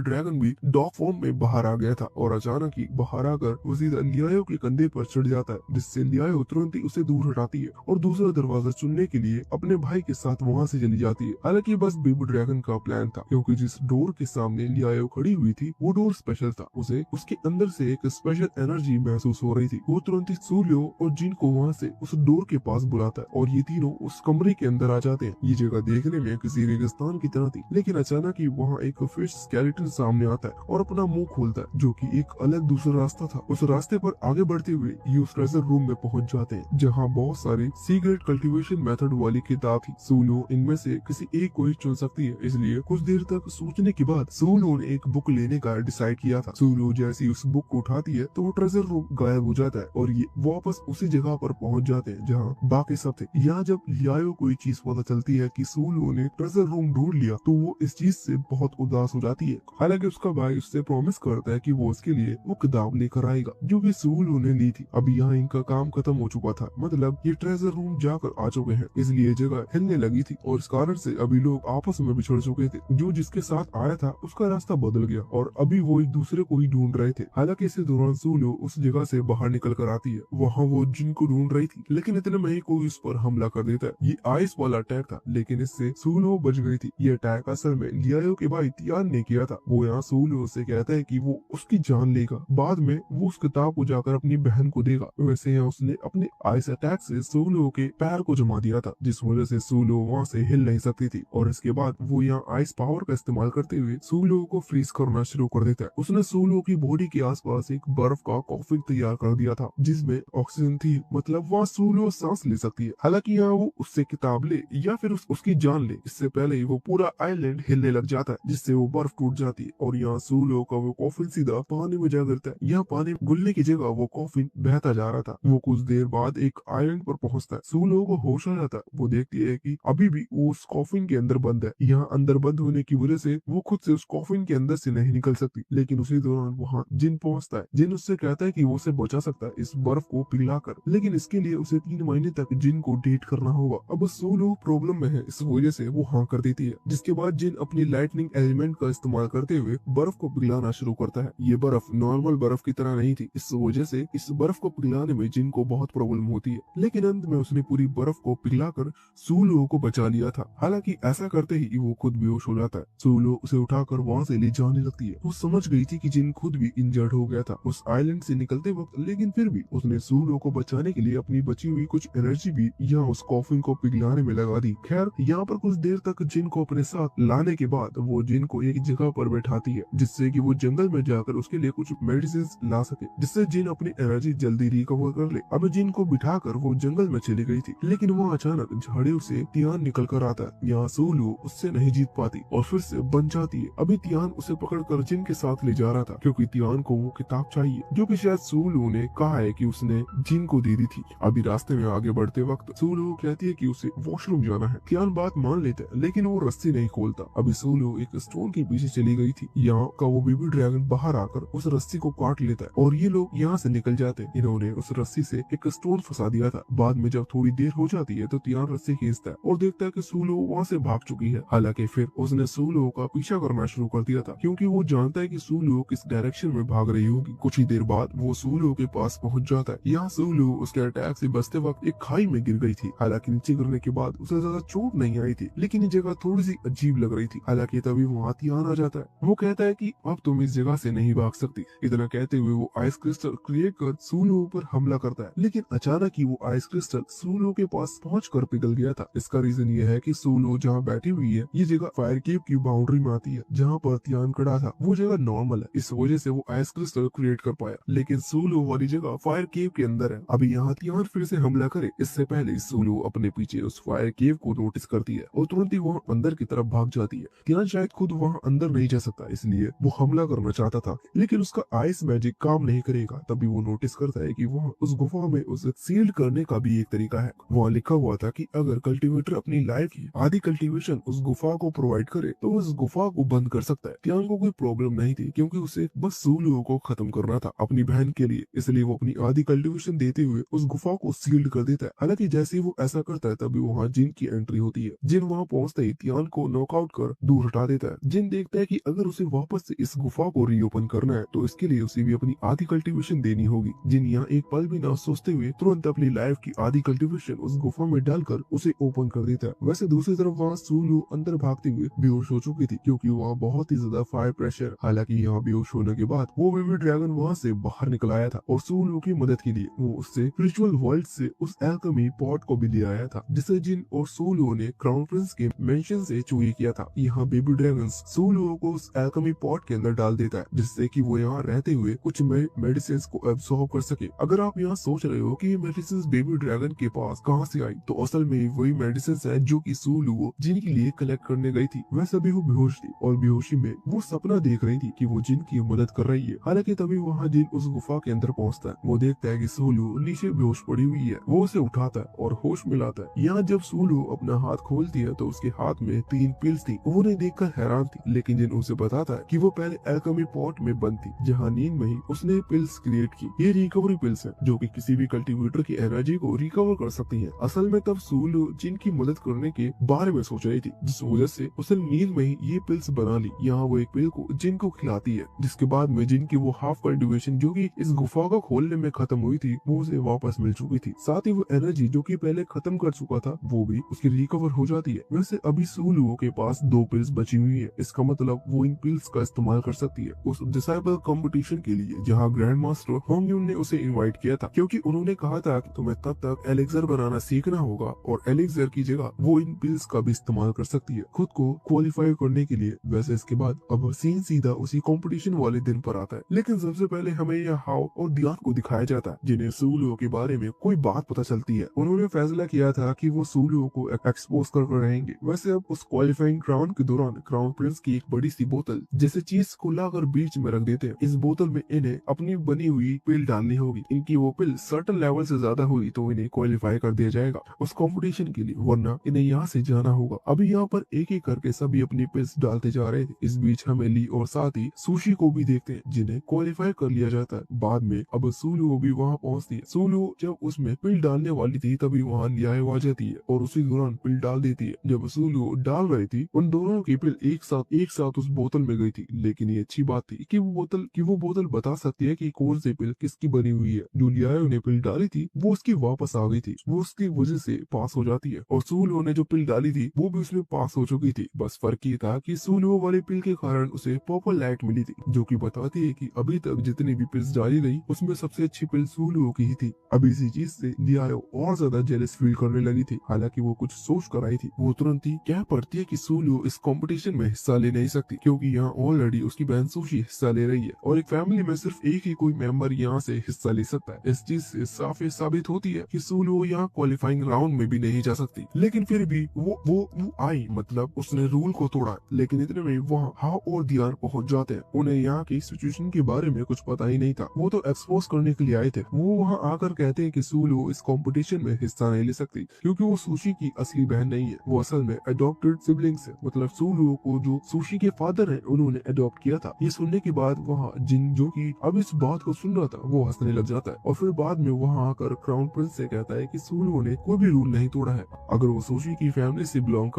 ड्रैगन भी डॉग फॉर्म में बाहर आ गया था और अचानक ही बाहर आकर वो सीधा लियाओ के कंधे पर चढ़ जाता है, जिससे लियाओ तुरंत ही उसे दूर हटाती है और दूसरा दरवाजा चुनने के लिए अपने भाई के साथ वहाँ से चली जाती है। हालांकि बस बेबी ड्रैगन का प्लान था, क्योंकि जिस डोर के सामने लियाओ खड़ी हुई थी वो डोर स्पेशल था, उसे उसके अंदर से एक स्पेशल एनर्जी महसूस हो रही थी। वो तुरंत ही सूलियो और जिन को वहाँ से उस डोर के पास बुलाता है और ये तीनों उस कमरे के अंदर आ जाते हैं। ये जगह देखने में किसी रेगिस्तान की तरह थी, लेकिन अचानक ही वहाँ एक फिश स्केलेटन सामने आता है और अपना मुंह खोलता है, जो कि एक अलग दूसरा रास्ता था। उस रास्ते पर आगे बढ़ते हुए ये उस ट्रेजर रूम में पहुंच जाते हैं, जहाँ बहुत सारी सीक्रेट कल्टीवेशन मेथड वाली किताब थी। सूलो इनमें से किसी एक को ही चुन सकती है, इसलिए कुछ देर तक सोचने के बाद सूलो ने एक बुक लेने का डिसाइड किया था। सूलो जैसी उस बुक को उठाती है तो वो ट्रेजर रूम गायब हो जाता है और ये वापस उसी जगह पर पहुंच जाते हैं जहाँ बाकी सब थे। यहाँ जब लियाओ को ये चीज पता चलती है कि सूलो ने ट्रेजर रूम ढूंढ लिया तो वो इस चीज से बहुत उदास हो जाती है। हालांकि उसका भाई उससे प्रॉमिस करता है कि वो उसके लिए वो किताब लेकर आएगा जो कि सूलो ने ली थी। अभी यहाँ इनका काम खत्म हो चुका था, मतलब ये ट्रेजर रूम जाकर आ चुके हैं, इसलिए जगह हिलने लगी थी और इस कारण से अभी लोग आपस में बिछड़ चुके थे। जो जिसके साथ आया था उसका रास्ता बदल गया और अभी वो एक दूसरे को ही ढूंढ रहे थे। हालांकि इसी दौरान सूलो उस जगह से बाहर निकल कर आती है, वहाँ वो जिनको ढूंढ रही थी, लेकिन इतने में ही कोई उस पर हमला कर देता है। ये आइस वाला अटैक था, लेकिन इससे सूलो बच गई थी। ये अटैक असल में लियाओ के भाई तियान ने किया था। वो यहाँ सूलो से कहता है कि वो उसकी जान लेगा, बाद में वो उस किताब को जाकर अपनी बहन को देगा। वैसे यहाँ उसने अपने आइस अटैक से सूलो के पैर को जमा दिया था, जिस वजह से सूलो वहाँ से हिल नहीं सकती थी और इसके बाद वो यहाँ आइस पावर का इस्तेमाल करते हुए सूलो को फ्रीज करना शुरू कर देता है। उसने सूलो की बॉडी के आसपास एक बर्फ का कॉफिन तैयार कर दिया था जिसमें ऑक्सीजन थी, मतलब वहाँ सूलो सांस ले सकती है। हालांकि यहाँ वो उससे किताब ले या फिर उसकी जान ले, इससे पहले ही वो पूरा आइलैंड हिलने लग जाता है, जिससे वो बर्फ टूट जाती है और यहाँ सूलो का वो कॉफिन सीधा पानी में जा गिरता है। यहाँ पानी घुलने की जगह वो कॉफिन बहता जा रहा था। वो कुछ देर बाद एक आइलैंड पर पहुंचता है। सूलो को होश आ जाता है, वो देखती है कि अभी भी वो उस कॉफिन के अंदर बंद है। यहाँ अंदर बंद होने की वजह से वो खुद से उस कॉफिन के अंदर से नहीं निकल सकती, लेकिन उसी दौरान वहाँ जिन पहुंचता है। जिन उससे कहता है कि वो उसे बचा सकता है इस बर्फ को पिघलाकर, लेकिन इसके लिए उसे 3 महीने तक जिन को डेट करना होगा। अब सूलो प्रॉब्लम में है, इस वजह से वो हाँ कर देती है, जिसके बाद जिन अपनी लाइटनिंग एलिमेंट का इस्तेमाल करते हुए बर्फ को पिघलाना शुरू करता है। ये बर्फ नॉर्मल बर्फ की तरह नहीं थी, इस वजह से इस बर्फ को पिघलाने में जिन को बहुत प्रॉब्लम होती है, लेकिन अंत में उसने पूरी बर्फ को पिघलाकर सूलो को बचा लिया था। हालांकि ऐसा करते ही वो खुद बेहोश हो जाता है। सूलो उसे उठाकर वहाँ से ले जाने लगती है। वो समझ गई थी कि जिन खुद भी इंजर्ड हो गया था उस आइलैंड से निकलते वक्त, लेकिन फिर भी उसने सूलो को बचाने के लिए अपनी बची हुई कुछ एनर्जी भी यहाँ उस कॉफिन को पिघलाने में लगा दी। खैर यहाँ पर कुछ देर तक जिन को अपने साथ लाने के बाद वो जिन को एक जगह पर बैठाती है, जिससे कि वो जंगल में जाकर उसके लिए कुछ मेडिसिन ला सके, जिससे जिन अपनी एनर्जी जल्दी रिकवर कर ले। अब जिन को बिठाकर वो जंगल में चली गई थी, लेकिन वो अचानक झाड़ियों से तियान निकल कर आता है। यहाँ सूलो उससे नहीं जीत पाती और फिर से बन जाती है। अभी तियान उसे पकड़कर जिन के साथ ले जा रहा था, क्योंकि तियान को वो किताब चाहिए जो कि शायद सूलो ने कहा है कि उसने जिन को दे दी थी। अभी रास्ते में आगे बढ़ते वक्त सूलो कहती है कि उसे वॉशरूम जाना है। तियान बात मान लेता है, लेकिन वो रस्सी नहीं खोलता। अभी सूलो एक स्टोन के पीछे चली गई थी। यहाँ का वो बेबी ड्रैगन बाहर आकर उस रस्सी को काट लेता है और ये लोग यहाँ से निकल जाते हैं। इन्होंने उस रस्सी से एक स्टोन फंसा दिया था। बाद में जब थोड़ी देर हो जाती है तो तियान रस्सी खींचता है और देखता है कि सूलो वहाँ से भाग चुकी है। हालांकि फिर उसने सूलो का पीछा करना शुरू कर दिया था, क्योंकि वो जानता है कि सूलो किस डायरेक्शन में भाग रही होगी। कुछ ही देर बाद वो सूलो के पास पहुंच जाता है। यहाँ सूलो उसके अटैक से बचते वक्त एक खाई में गिर गई थी। हालांकि नीचे गिरने के बाद उसे ज्यादा चोट नहीं आई थी, लेकिन ये जगह थोड़ी सी अजीब लग रही थी। हालांकि तभी वहाँ तियान आ जाता है। वो कहता है कि अब तुम इस जगह से नहीं भाग सकती। इतना कहते हुए वो आइस क्रिस्टल क्रिएट कर सूलो पर हमला करता है, लेकिन अचानक ही वो आइस क्रिस्टल सूलो के पास पहुँच कर पिघल गया था। इसका रीजन ये है कि सूलो जहाँ बैठी हुई है ये जगह फायर केव की बाउंड्री में आती है, जहाँ पर तियान खड़ा था वो जगह नॉर्मल है। इस वजह से वो आइस क्रिस्टल क्रिएट कर पाया, लेकिन सूलो वाली जगह फायर केव के अंदर है। अभी यहाँ तियान फिर से हमला करे इससे पहले सूलो अपने पीछे उस फायर केव को नोटिस करती है और तुरंत ही वहाँ अंदर की तरफ भाग जाती है। तियान शायद खुद वहाँ अंदर नहीं जा सकता, इसलिए वो हमला करना चाहता था, लेकिन उसका आइस मैजिक काम नहीं करेगा। तभी वो नोटिस करता है कि वहाँ उस गुफा में उसे सील्ड करने का भी एक तरीका है। वहाँ लिखा हुआ था कि अगर कल्टीवेटर अपनी लाइफ की आधी कल्टीवेशन उस गुफा को प्रोवाइड करे तो उस गुफा को बंद कर सकता है। तियान को कोई प्रॉब्लम नहीं थी, क्योंकि उसे बस सूलो को खत्म करना था अपनी बहन के लिए, इसलिए वो अपनी आधी कल्टीवेशन देते हुए उस गुफा को सील्ड कर देता है। हालांकि हालांकि जैसे ही वो ऐसा करता है तभी वहाँ जिन की एंट्री होती है। जिन वहाँ पहुंचते ही तियान को नॉकआउट कर दूर हटा देता है। जिन देखता है कि अगर उसे वापस से इस गुफा को रीओपन करना है तो इसके लिए उसे भी अपनी आधी कल्टीवेशन देनी होगी। जिन यहाँ एक पल भी ना सोचते हुए तुरंत अपनी लाइफ की आधी कल्टीवेशन उस गुफा में डालकर उसे ओपन कर देता है। वैसे दूसरी तरफ वहाँ सूलू अंदर भागते हुए बेहोश हो चुकी थी क्योंकि वहाँ बहुत ही ज्यादा फायर प्रेशर। हालांकि यहाँ बेहोश होने के बाद वो बेबी ड्रैगन वहाँ से बाहर निकल आया था और सूलू की मदद के लिए वो उससे स्पिरिचुअल वर्ल्ड से उस एल्केमी पॉट को भी ले आया था जिसे जिन और सूलू ने क्राउन प्रिंस के मेंशन से चोरी किया था। यहाँ बेबी ड्रैगन सूलू को उस एल्केमी पॉट के अंदर डाल देता है जिससे कि वो यहाँ रहते हुए कुछ मेडिसिन को एब्सॉर्ब कर सके। अगर आप यहाँ सोच रहे हो कि ये मेडिसिन बेबी ड्रैगन के पास कहाँ से आई, तो असल में वही मेडिसिन है जो कि सूलू जिनके लिए कलेक्ट करने गई थी। वैसे भी वो बेहोश थी और बेहोशी में वो सपना देख रही थी कि वो जिन की मदद कर रही है। हालांकि तभी वहाँ जिन उस गुफा के अंदर पहुँचता है। वो देखता है कि सूलू नीचे बेहोश पड़ी हुई है। वो उसे उठाता है और होश मिलाता है। यहाँ जब सूलू अपना हाथ खोलती है तो उसके हाथ में 3 पिल्स थी। वो उन्हें देखकर हैरान थी, लेकिन जिन उसे बताता है कि वो पहले एल्केमी पॉट में बंद थी जहाँ नींद में ही उसने पिल्स क्रिएट की। ये रिकवरी पिल्स है जो कि किसी भी कल्टीवेटर की एनर्जी को रिकवर कर सकती है। असल में तब सूलू जिन की मदद करने के बारे में सोच रही थी, जिस वजह से उसने नींद में ही ये पिल्स बना ली। यहाँ वो एक पिल को जिन को खिलाती है जिसके बाद में जिन की वो हाफ कल्टीवेशन जो कि इस गुफा को खोलने में खत्म हुई थी वो उसे वापस मिल चुकी थी। साथ ही वो एनर्जी जो कि पहले खत्म कर चुका था वो भी उसकी रिकवर हो जाती है। वैसे अभी सूलू के पास 2 पिल्स बची हुई है। इसका मतलब वो इन पिल्स का इस्तेमाल कर सकती है उस डिसाइबल कंपटीशन के लिए जहाँ ग्रैंड मास्टर होंगयुन ने उसे इनवाइट किया था, क्योंकि उन्होंने कहा था कि तुम्हें तब तक एलेक्सर बनाना सीखना होगा और एलेक्सर की जगह वो इन पिल्स का भी इस्तेमाल कर सकती है खुद को क्वालिफाई करने के लिए। वैसे इसके बाद अब सीन सीधा उसी कंपटीशन वाले दिन पर आता है, लेकिन सबसे पहले हमें यह हाओ और दियान को दिखाया जाता है जिन्हें सूलू के बारे में कोई बात पता चलती है। उन्होंने फैसला किया था कि वो सूलू को एक्सपोज कर रहेंगे। वैसे अब उस क्वालिफाइंग राउंड के दौरान क्राउन प्रिंस की एक बड़ी सी बोतल जैसे चीज को लाकर बीच में रख देते हैं। इस बोतल में इन्हें अपनी बनी हुई पिल डालनी होगी। इनकी वो पिल सर्टन लेवल से ज्यादा हुई तो इन्हें क्वालिफाई कर दिया जाएगा उस कंपटीशन के लिए, वरना इन्हें यहाँ से जाना होगा। अभी यहाँ पर एक एक करके सभी अपनी पिल्स डालते जा रहे थे। इस बीच हमें ली और साथ ही सुशी को भी देखते हैं जिन्हें क्वालिफाई कर लिया जाता है। बाद में अब सूलू भी वहाँ पहुँचती है। सूलू जब उसमें पिल डालने वाली थी तभी वहाँ लियाए आ जाती है और उसी दौरान पिल डाल देती है। जब सूलू डाल रही थी उन दोनों की पिल एक साथ उस बोतल में गई थी, लेकिन ये अच्छी बात थी कि वो बोतल बता सकती है कि कौन सी पिल किसकी बनी हुई है। जो लियाए ने पिल डाली थी वो उसकी वापस आ गई थी, वो उसकी वजह से पास हो जाती है और सूलू ने जो पिल डाली थी वो भी उसमें पास हो चुकी थी। बस फर्क ये था कि सूलू वाली पिल के कारण उसे पर्पल लाइट मिली थी जो कि बताती है कि अभी तक जितनी भी पिल्स डाली गई उसमें सबसे अच्छी पिल सूलू की ही थी। अब इसी चीज से लियाओ और ज्यादा जेलस फील करने लगी थी। हालांकि वो कुछ सोच कर आई थी। वो तुरंत ही कह पड़ती है कि सूलू इस कंपटीशन में हिस्सा ले नहीं सकती क्योंकि यहाँ ऑलरेडी उसकी बहन सुशी हिस्सा ले रही है और एक फैमिली में सिर्फ एक ही कोई मेंबर यहाँ से हिस्सा ले सकता है। इस चीज से साफ साबित होती है कि सूलू यहाँ क्वालिफाइंग राउंड में भी नहीं जा सकती, लेकिन फिर भी वो आई, मतलब उसने रूल को तोड़ा। लेकिन इतने में वहाँ हाओ और दियान पहुँच जाते हैं। उन्हें यहाँ की सिचुएशन के बारे में कुछ पता ही नहीं था, वो तो एक्सपोज करने के लिए आए थे। वो वहाँ आकर कहते हैं कि सूलू इस कंपटीशन में हिस्सा नहीं ले सकती क्योंकि वो सुशी की असली बहन नहीं है, वो असल में अडॉप्टेड सिबलिंग्स है। मतलब सूलू को जो सुशी के फादर है उन्होंने अडॉप्ट किया था। ये सुनने के बाद वहाँ जिन जो कि अब इस बात को सुन रहा था वो हंसने लग जाता है और फिर बाद में वहाँ आकर क्राउन प्रिंस से कहता है कि सूलू ने कोई भी रूल नहीं तोड़ा है। अगर वो सुशी की फैमिली से बिलोंग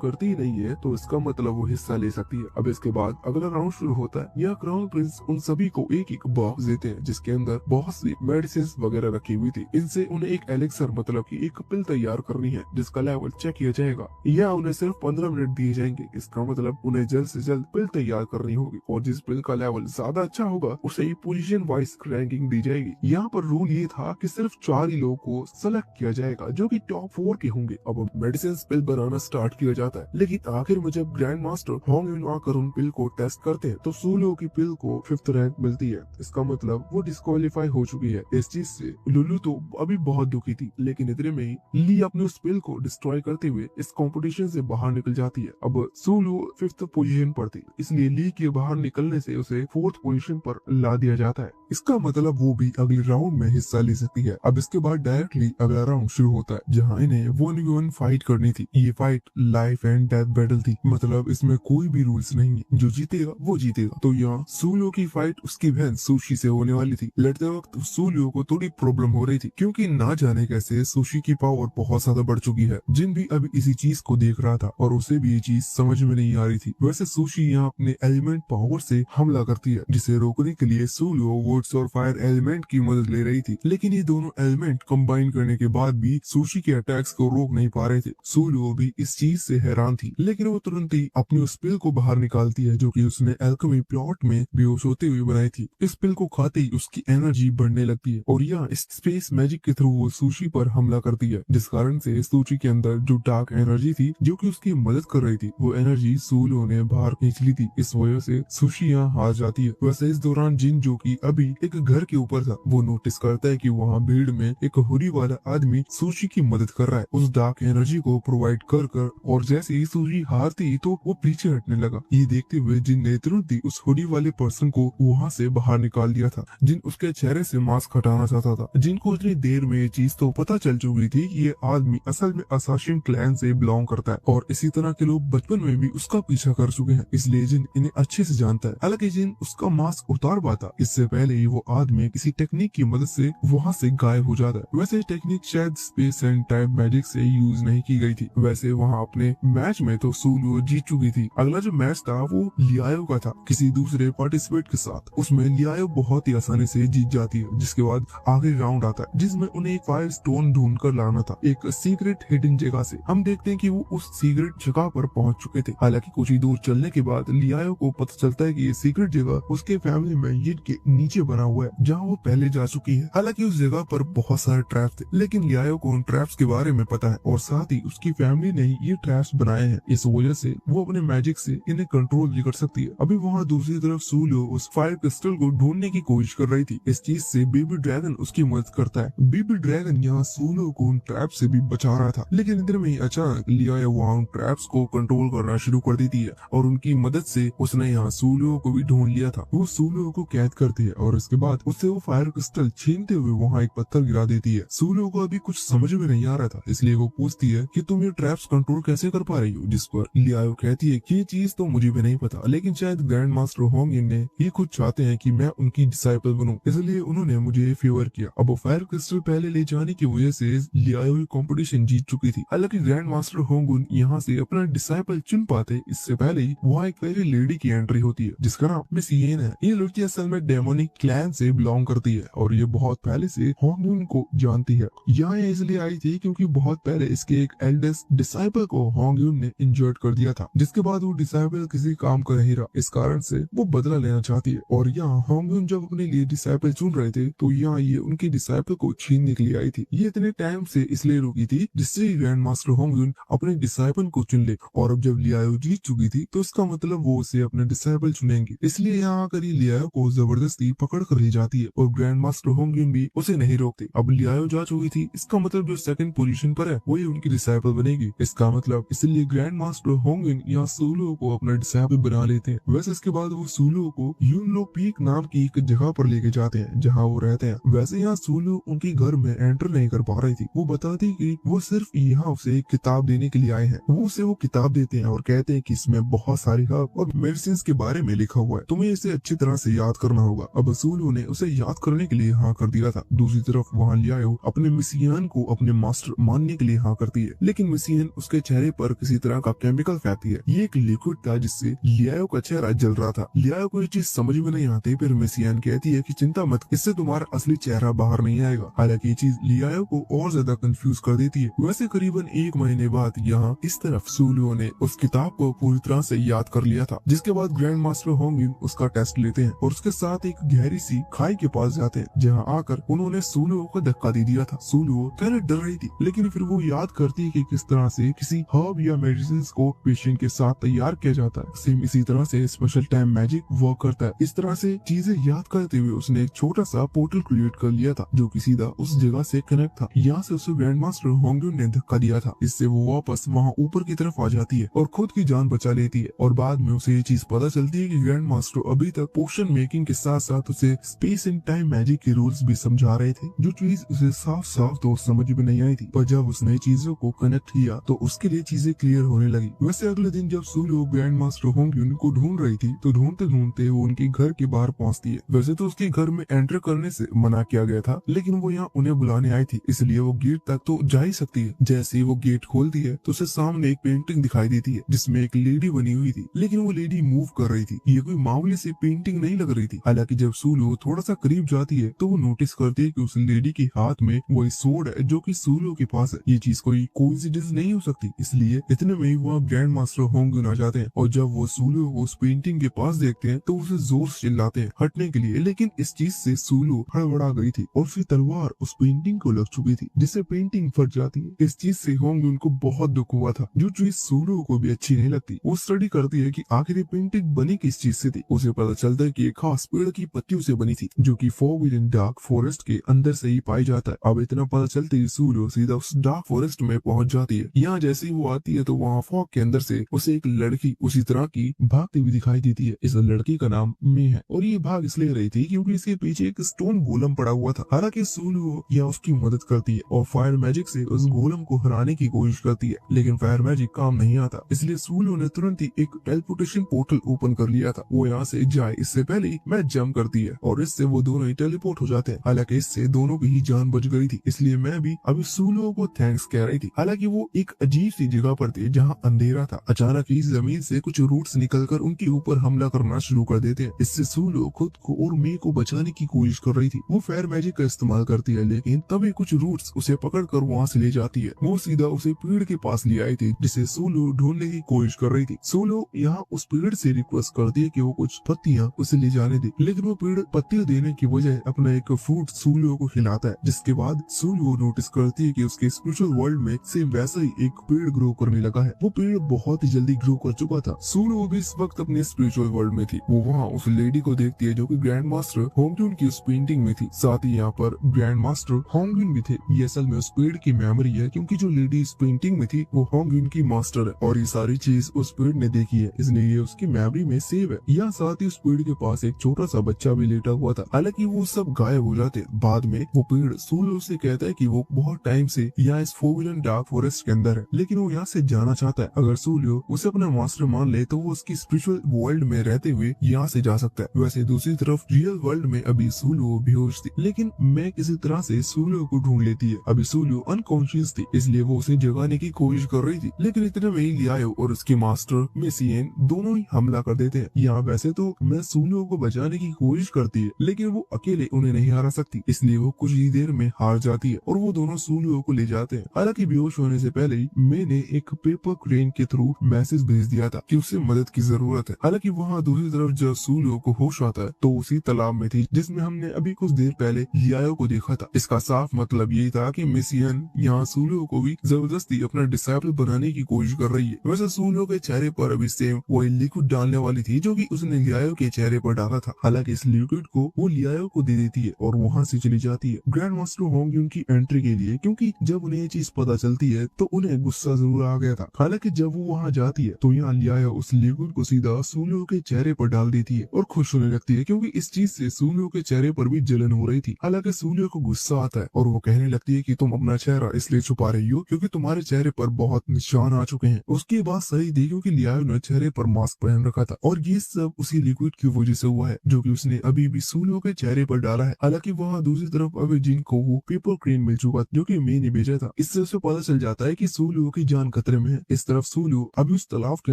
करती ही नहीं है तो इसका मतलब वो हिस्सा ले सकती है। अब इसके बाद अगला राउंड शुरू होता है। यह क्राउन प्रिंस उन सभी को एक एक बॉक्स देते हैं जिसके अंदर बहुत सी मेडिसिन वगैरह रखी हुई थी। इनसे उन्हें एक एलेक्सर मतलब की एक पिल तैयार करनी है जिसका लेवल चेक किया जाएगा या उन्हें सिर्फ 15 मिनट दिए जाएंगे। इसका मतलब उन्हें जल्द से जल्द पिल तैयार करनी होगी और जिस पिल का लेवल ज्यादा अच्छा होगा उसे पोजीशन वाइज रैंकिंग दी जाएगी। यहाँ पर रूल ये था कि सिर्फ 4 ही लोगों को सेलेक्ट किया जाएगा जो कि टॉप 4 के होंगे। अब मेडिसिन पिल बनाना स्टार्ट किया जाता है, लेकिन आखिर में जब ग्रैंड मास्टर होंगयुन आकर उन पिल को टेस्ट करते हैं तो सूलू की पिल को 5th रैंक मिलती है। इसका मतलब वो डिस्क्वालीफाई हो चुकी है। इस चीज से लुलू तो अभी बहुत दुखी थी, लेकिन इतने में ही ली अपने उस पिल को डिस्ट्रॉय करते हुए इस कंपटीशन से बाहर निकल जाती है। अब सूलू 5th पोजीशन पर थी, इसलिए ली के बाहर निकलने से उसे 4th पोजीशन पर ला दिया जाता है। इसका मतलब वो भी अगले राउंड में हिस्सा ले सकती है। अब इसके बाद डायरेक्टली अगला राउंड शुरू होता है जहाँ इन्हें 1v1 फाइट करनी थी। ये fight life and death battle थी, मतलब इसमें कोई भी रूल्स नहीं है, जो जीतेगा वो जीतेगा। तो यहाँ सूलियो की फाइट उसकी बहन सुशी से होने वाली थी। लड़ते वक्त सूलियो को थोड़ी प्रॉब्लम हो रही थी क्योंकि ना जाने कैसे सुशी की पावर बहुत ज्यादा बढ़ चुकी है। जिन भी अभी इसी चीज को देख रहा था और उसे भी ये चीज समझ में नहीं आ रही थी। वैसे सुशी यहाँ अपने एलिमेंट पावर से हमला करती है, जिसे रोकने के लिए सूलियो वुड्स और फायर एलिमेंट की मदद ले रही थी। लेकिन ये दोनों एलिमेंट कंबाइन करने के बाद भी सुशी के अटैक्स को रोक नहीं पा रहे थे। सूलियो भी इस चीज से हैरान थी, लेकिन वो तुरंत ही अपनी उस पिल को बाहर निकालती है जो कि उसने एल्केमी प्लॉट में बेहोश होते हुए बनाई थी। इस पिल को खाते ही उसकी एनर्जी बढ़ने लगती है और यहाँ इस स्पेस मैजिक के थ्रू वो सुशी पर हमला करती है, जिस कारण से सुशी के अंदर जो डार्क एनर्जी थी जो कि उसकी मदद कर रही थी, वो एनर्जी सूलियो ने बाहर खींच ली थी। इस वजह से सुशी यहाँ हार जाती है। वैसे इस दौरान जिन जो कि अभी एक घर के ऊपर था, वो नोटिस करता है कि वहाँ भीड़ में एक हुडी वाला आदमी सुशी की मदद कर रहा है उस डार्क एनर्जी को प्रोवाइड कर कर। और जैसे ही सुशी हारती तो वो पीछे हटने लगा। ये देखते हुए जिन ने तुरंत ही उस हुडी वाले पर्सन को वहाँ से बाहर निकाल दिया था। जिन उसके चेहरे से मास्क हटाना चाहता था। जिनको इतनी देर में ये चीज तो पता चल चुकी थी कि ये आदमी असल में असासिन क्लैन से बिलोंग करता है और इसी तरह के लोग बचपन में भी उसका पीछा कर चुके हैं, इसलिए जिन इन्हें अच्छे से जानता है। हालांकि जिन उसका मास्क उतार पाता इससे पहले ही वो आदमी किसी टेक्निक की मदद से वहाँ से गायब हो जाता है। वैसे टेक्निक शायद स्पेस एंड टाइम मैजिक से यूज नहीं की गई थी। वैसे वहाँ अपने मैच में तो सूलियो जीत चुकी थी। अगला जो मैच था वो लियाओ का था किसी दूसरे पार्टिसिपेट के साथ। उसमें लियाओ बहुत ही आसानी से जीत जाती है। जिसके बाद आखिरी राउंड आता है जिसमें उन्हें एक फायर स्टोन ढूंढ कर लाना था एक सीक्रेट हिडन जगह से। हम देखते हैं कि वो उस सीक्रेट जगह पर पहुंच चुके थे। हालांकि कुछ ही दूर चलने के बाद लियाओ को पता चलता है कि ये सीक्रेट जगह उसके फैमिली मैंशन के नीचे बना हुआ है जहाँ वो पहले जा चुकी है। हालांकि उस जगह पर बहुत सारे ट्रैप्स थे, लेकिन लियाओ को उन ट्रैप्स के बारे में पता है और साथ ही उसकी फैमिली ने ही ये ट्रैप्स बनाए हैं। इस वजह से वो अपने मैजिक से इन्हें कंट्रोल भी कर सकती है। अभी वहाँ दूसरी तरफ सूलियो उस फायर क्रिस्टल को ढूंढने की कोशिश कर रही थी। इस चीज से बेबी ड्रैगन उसकी मदद करता है। बेबी ड्रैगन यहाँ सूलियो को उन ट्रैप से भी बचा रहा था, लेकिन इधर में ही अचानक लियाओ वहाँ उन ट्रैप्स को कंट्रोल करना शुरू कर देती है और उनकी मदद से उसने यहाँ सूलियो को भी ढूंढ लिया था। वो सूलियो को कैद करती है और इसके बाद उससे वो फायर क्रिस्टल छीनते हुए वहाँ एक पत्थर गिरा देती है। सूलियो को अभी कुछ समझ में नहीं आ रहा था, इसलिए वो पूछती है कि तुम ये ट्रैप्स कंट्रोल कैसे कर पा रही हो, जिस पर लियाओ कहती है कि ये चीज तो मुझे भी नहीं पता, लेकिन शायद ग्रैंड मास्टर होंगिन ने ये खुद चाहते हैं कि मैं उनकी डिसाइपल बनूं, इसलिए उन्होंने मुझे फेवर किया। अब वो फायर क्रिस्टल पहले ले जाने की वजह से लियाओ कंपटीशन जीत चुकी थी। हालांकि ग्रैंड मास्टर होंगुन यहाँ से अपना डिसाइपल चुन पाते इससे पहले ही वहाँ एक फेरी लेडी की एंट्री होती है जिसका नाम मिस येन है। ये लड़की असल में डेमोनिक क्लैन से बिलोंग करती है और ये बहुत पहले से होंगुन को जानती है। यहाँ ये इसलिए आई थी क्योंकि बहुत पहले इसके एक एल्डेस्ट डिसाइपल को होंगुन ने इंजर्ड कर दिया था, जिसके बाद वो डिसाइपल किसी काम का नहीं रहा। इस कारण से वो बदला लेना चाहती है और यहाँ होंगुन जब अपने लिए डिसाइपल चुन रहे थे तो यहाँ ये उनके डिसाइपल को छीनने के लिए आई थी। ये इतने टाइम से इसलिए रुकी थी जिससे ग्रैंड मास्टर होंगुन अपने डिसाइपल को चुन ले और अब जब लियाओ जीत चुकी थी तो इसका मतलब वो उसे अपने डिसाइपल चुनेंगे। इसलिए यहाँ आकर लियाओ को जबरदस्ती पकड़ कर ले जाती है और ग्रैंड मास्टर होंगुन भी उसे नहीं रोकते। अब लियाओ जा चुकी थी, इसका मतलब जो सेकंड पोजीशन पर है वही उनकी डिसाइपल बनेगी। इसका मतलब इसलिए ग्रैंड मास्टर होंगुन यहाँ सूलियो को अपना डिसाइपल बना लेते हैं। वैसे इसके बाद वो सूलियो को यूनलो पीक नाम की एक जगह पर लेके जाते हैं जहाँ वो रहते हैं। वैसे यहाँ सूलियो उनके घर में एंटर नहीं कर पा रही थी। वो बताती कि वो सिर्फ यहाँ उसे एक किताब देने के लिए आए हैं। वो उसे वो किताब देते हैं और कहते हैं कि इसमें बहुत सारी हर्ब और मेडिसिन के बारे में लिखा हुआ है, तुम्हें इसे अच्छी तरह से याद करना होगा। अब सूलियो ने उसे याद करने के लिए हाँ कर दिया था। दूसरी तरफ वहाँ लियाओ अपने मिस येन को अपने मास्टर मानने के लिए हाँ करती है, लेकिन मिस येन उसके चेहरे पर किसी तरह का केमिकल फेंकती है। ये एक लिक्विड था जिससे लियाओ का चेहरा जल रहा था। लियाओ को ये चीज समझ में नहीं आती, फिर मिस येन कहती है कि चिंता मत, इससे तुम्हारा असली चेहरा बाहर नहीं आएगा। हालांकि ये चीज लियाओ को और ज्यादा कंफ्यूज कर देती है। वैसे करीबन 1 महीने बाद यहाँ इस तरफ सूलियो ने उस किताब को पूरी तरह से याद कर लिया था, जिसके बाद ग्रैंड मास्टर होंगुन उसका टेस्ट लेते हैं और उसके साथ एक गहरी सी खाई के पास जाते हैं जहाँ आकर उन्होंने सूलियो को धक्का दे दिया था। सूलियो पहले डर रही थी, लेकिन फिर वो याद करती है कि किस तरह से किसी हर्ब या मेडिसिन को पेशेंट के साथ तैयार किया जाता है। सेम इसी तरह से स्पेशल टाइम मैजिक वर्क करता है। इस तरह से चीजें याद करते हुए उसने एक छोटा सा पोर्टल क्रिएट कर लिया था जो कि सीधा उस जगह से कनेक्ट था। यहाँ से उसे ग्रैंड मास्टर होंगुन ने धक्का दिया था। इससे वो वापस वहाँ ऊपर की तरफ आ जाती है और खुद की जान बचा लेती है और बाद में उसे ये चीज पता चलती है कि ग्रैंड मास्टर अभी तक पोशन मेकिंग के साथ साथ उसे स्पेस एंड टाइम मैजिक के रूल्स भी समझा रहे थे, जो चीज उसे साफ साफ तो समझ में नहीं आई थी, पर जब उसने चीजों को कनेक्ट किया तो उसके लिए चीजें क्लियर होने लगी। वैसे अगले दिन जब सुलू ग्रैंड मास्टर होंग्युन को ढूंढ रही थी तो ढूंढते ढूंढते वो उनके घर के बाहर पहुंचती है। वैसे तो उसके घर में एंटर करने से मना किया गया था, लेकिन वो यहाँ उन्हें बुलाने आई थी, इसलिए वो गेट तक तो जा ही सकती है। जैसे ही वो गेट खोलती है तो उसे सामने एक पेंटिंग दिखाई देती है जिसमें एक लेडी बनी हुई थी, लेकिन वो लेडी मूव कर रही थी। ये कोई मामूली सी पेंटिंग नहीं लग रही थी। हालांकि जब सुलू थोड़ा सा करीब जाती है तो वो नोटिस करती है कि उस लेडी के हाथ में वही सोर्ड है जो कि सुलू के पास है। ये चीज कोई कोइंसिडेंस नहीं हो सकती, इसलिए इतने में ही वहाँ ग्रैंड मास्टर होंग्युन आ जाते हैं और जब वो सुलू को उस पेंटिंग के पास देखते हैं तो उसे जोर से चिल्लाते हैं हटने के लिए, लेकिन इस चीज से सुलू हड़बड़ा गई थी और उसकी तलवार उस पेंटिंग को लग चुकी थी, जिससे पेंटिंग फट जाती है। इस चीज से होंग्युन को बहुत दुख हुआ था, जो चीज सुलू को भी अच्छी नहीं लगती। वो स्टडी करती है कि आखिर ये पेंटिंग बनी किस चीज से थी। उसे पता चलता है कि एक खास पेड़ की पत्तियों से बनी थी, जो कि फॉरबिडन डार्क फॉरेस्ट के अंदर से ही पाई जाता है। अब इतना पता चलते ही सुलू सीधा उस डार्क फॉरेस्ट में पहुंच जाती है। यहाँ जैसे ही वो आती है तो वहाँ फॉग के अंदर से उसे एक लड़की उसी तरह की भागती हुई दिखाई देती है। इस लड़की का नाम मे है और ये भाग इसलिए रही थी क्योंकि इसके पीछे एक स्टोन गोलम पड़ा हुआ था। हालांकि सुलू यह उसकी मदद करती है और फायर मैजिक से उस गोलम को हराने की कोशिश करती है, लेकिन फायर मैजिक काम नहीं आता, इसलिए सुलू ने तुरंत ही एक टेलीपोर्टेशन पोर्टल ओपन कर लिया था। वो यहाँ से जाए इससे पहले ही मैं जंप करती है और इससे वो दोनों ही टेलीपोर्ट हो जाते हैं। हालांकि इससे दोनों की ही जान बच गई थी, इसलिए मैं भी अभी सुलू को थैंक्स कह रही थी। हालांकि वो एक अजीब सी जगह पर थे जहाँ अंधेरा था। अचानक ही जमीन से कुछ रूट्स निकलकर उनके ऊपर हमला करना शुरू कर देते हैं। इससे सुलू खुद को और मे को बचाने की कोशिश कर रही थी। वो फायर मैजिक का इस्तेमाल करती है, लेकिन तभी कुछ रूट्स उसे पकड़कर वहाँ से ले जाती है। वो सीधा उसे पेड़ के पास ले आई थी जिसे सुलू ढूंढने की कोशिश कर रही थी। सुलू यहाँ उस पेड़ से रिक्वेस्ट करती है कि वो कुछ पत्तियां उसे ले जाने दे, लेकिन वो पेड़ पत्तियां देने की बजाय अपना एक फ्रूट सुलू को खिलाता है। जिसके बाद सुलू नोटिस करती है कि उसके स्पिरिचुअल वर्ल्ड में सेम वैसा ही एक पेड़ ग्रो करने लगा है। वो पेड़ बहुत ही जल्दी ग्रो कर चुका था। सुलू भी इस वक्त अपने स्पिरिचुअल वर्ल्ड में थी। वो वहाँ उस लेडी को देखती है जो कि ग्रैंड मास्टर होंग्युन की उस पेंटिंग में थी। साथ ही यहाँ पर ग्रैंड मास्टर होंग्युन भी थे। ये असल में उस पेड़ की मेमोरी है, क्योंकि जो लेडी इस पेंटिंग में थी वो होंग्युन की मास्टर है और ये सारी चीज उस पेड़ ने देखी है, इसलिए ये उसकी मेमोरी में सेव है। यहाँ साथ ही उस पेड़ के पास एक छोटा सा बच्चा भी लेटा हुआ था। हालांकि वो सब गायब हो जाते। बाद में वो पेड़ सुलू से कहता है कि वो बहुत टाइम से यहाँ इस फॉरबिडन डार्क फॉरेस्ट के अंदर है, लेकिन वो यहाँ से जाना चाहता है। अगर सुलू उसे अपना मास्टर मान ले तो वो उसकी स्पिरिचुअल वर्ल्ड में रहते हुए यहाँ से जा सकता है। वैसे दूसरी तरफ रियल वर्ल्ड में अभी सुलू बेहोश थी, लेकिन मैं किसी तरह से सुलू को ढूंढ लेती है। अभी सुलू अनकॉन्शियस थी, इसलिए वो उसे जगाने की कोशिश कर रही थी, लेकिन इतने में ही लियाओ और उसके मास्टर मेसियन दोनों ही हमला कर देते हैं। यहाँ वैसे तो मैं सुलू को बचाने की कोशिश करती है, लेकिन वो अकेले उन्हें नहीं हरा सकती, इसलिए वो कुछ ही देर में हार जाती है और वो दोनों सुलू को ले जाते हैं। हालांकि बेहोश होने से पहले ही मैंने एक पेपर क्रेन के थ्रू मैसेज भेज दिया था कि उसे मदद की जरूरत है। हालांकि वहाँ दूसरी तरफ जब सुलू को होश आता है तो उसी तालाब में थी जिसमें हमने अभी कुछ देर पहले लियाओ को देखा था। इसका साफ मतलब यही था कि मेसियन यहाँ सुलू को भी जबरदस्ती अपना डिसाइपल बनाने की कोशिश कर रही है। वैसे सुलू के चेहरे पर अभी सेम वही लिक्विड डालने वाली थी जो कि उसने लियाओ के चेहरे पर डाला था। हालांकि इस लिक्विड को वो लियाओ को दे देती है और वहाँ से चली जाती है ग्रैंड मास्टर होंग्युन की एंट्री के लिए, क्योंकि जब उन्हें ये चीज पता चलती है तो उन्हें गुस्सा जरूर आ गया था। हालांकि जब वो वहाँ जाती है तो यहाँ लियाओ उस लिक्विड को सीधा सुलू के चेहरे पर डाल देती है और खुश होने लगती है, क्योंकि इस चीज से सुलू के चेहरे पर भी जलन हो रही थी। हालांकि सुलू को गुस्सा आता है और वो कहने लगती है कि तुम अपना चेहरा इसलिए छुपा रही हो क्योंकि तुम्हारे चेहरे पर बहुत निशान आ चुके हैं। उसकी बात सही थी, क्योंकि लियाओ ने चेहरे पर मास्क पहन रखा था और ये सब उसी लिक्विड की वजह से हुआ है जो कि उसने अभी भी सुलू के चेहरे पर डाला है। हालांकि वहाँ दूसरी तरफ अभी जिन को वो पेपर क्रेन मिल चुका जो कि मे ने भेजा था। इससे उसे पता चल जाता है कि सुलू की जान खतरे में है। इस तरफ सुलू अभी उस तालाब के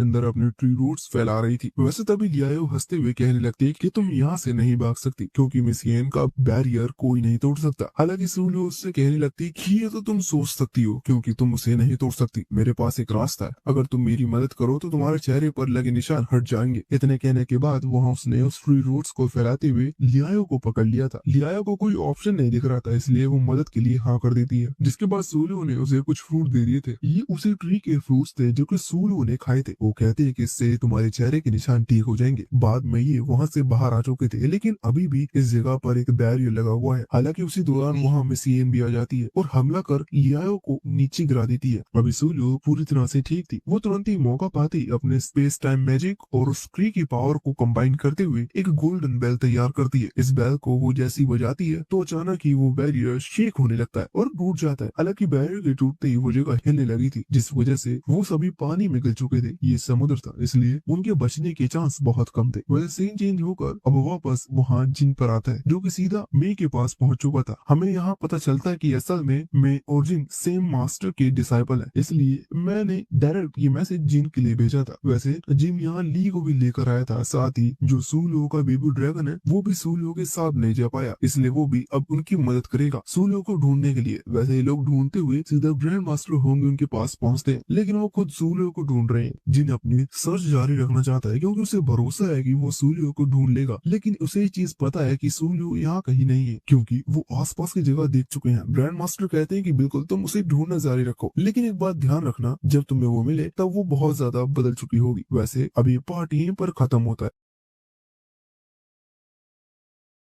अंदर अपने ट्री रूट्स फैला रही थी। वैसे तभी लियाओ हंसते हुए कहने लगती है कि तुम यहाँ से नहीं भाग सकती क्योंकि मेसियन का बैरियर कोई नहीं तोड़ सकता। हालांकि सुलू उससे कहने लगती है कि ये तो तुम सोच सकती हो क्योंकि तुम उसे नहीं तोड़ सकती। मेरे पास एक रास्ता है, अगर तुम मेरी मदद करो तो तुम्हारे चेहरे पर लगे निशान हट जाएंगे। इतने कहने के बाद वहाँ उसने उस ट्री रूट्स को फैलाते हुए लियाओ को पकड़ लिया था। लियाओ को कोई ऑप्शन नहीं दिख रहा था, इसलिए वो मदद के लिए हाँ कर देती है। जिसके बाद सुलू ने उसे कुछ फ्रूट दे दिए थे। ये उसी ट्री के फ्रूट्स थे जो कि सुलू ने खाए थे। वो कहते हैं कि इससे तुम्हारे चेहरे के निशान ठीक हो जाएंगे। बाद में ये वहाँ से बाहर आ चुके थे, लेकिन अभी भी इस जगह पर एक बैरियर लगा हुआ है। हालांकि उसी दौरान वहाँ मेसियन भी आ जाती है और हमला कर लियाओ को नीचे गिरा देती है। अभी सुलू पूरी तरह से ठीक थी। वो तुरंत ही मौका पाती अपने स्पेस टाइम मैजिक और उस ट्री की पावर को कंबाइन करते हुए एक गोल्डन बेल तैयार तैयार करती है। इस बेल को वो जैसी बजाती है तो अचानक ही वो बैरियर शेक होने लगता है और टूट जाता है। हालांकि बैरियर के टूटते ही वो जगह हिलने लगी थी, जिस वजह से वो सभी पानी में गिर चुके थे। ये समुद्र था, इसलिए उनके बचने के चांस बहुत कम थे। वह सीन चेंज होकर अब वापस वहाँ जिन पर आता है, जो कि सीधा मे के पास पहुंच चुका था। हमें यहाँ पता चलता है कि असल में मे और जिन सेम मास्टर के डिसाइपल है, इसलिए मैंने डायरेक्ट ये मैसेज जिन के लिए भेजा था। वैसे जिन यहाँ ली को भी लेकर आया था, साथ ही जो सूलो का बेबी ड्रैगन है वो भी सूलो के साथ नहीं जा पाया, इसलिए वो भी अब उनकी मदद करेगा सूलो को ढूंढने के लिए। वैसे ये लोग ढूंढते हुए सीधा ग्रैंड मास्टर होंगे उनके पास पहुंचते हैं, लेकिन वो खुद सूलो को ढूंढ रहे हैं। जिन अपनी सर्च जारी रखना चाहता है क्योंकि उसे भरोसा है कि वो सूलो को ढूंढ लेगा, लेकिन उसे ये चीज पता है कि सूलो यहाँ कहीं नहीं है क्योंकि वो आसपास की जगह देख चुके हैं। ग्रैंड मास्टर कहते हैं कि बिल्कुल तुम उसे ढूंढना जारी रखो, लेकिन एक बात ध्यान रखना, जब तुम्हें वो मिले तब वो बहुत ज्यादा बदल चुकी होगी। वैसे अभी पार्ट यहीं पर खत्म होता है।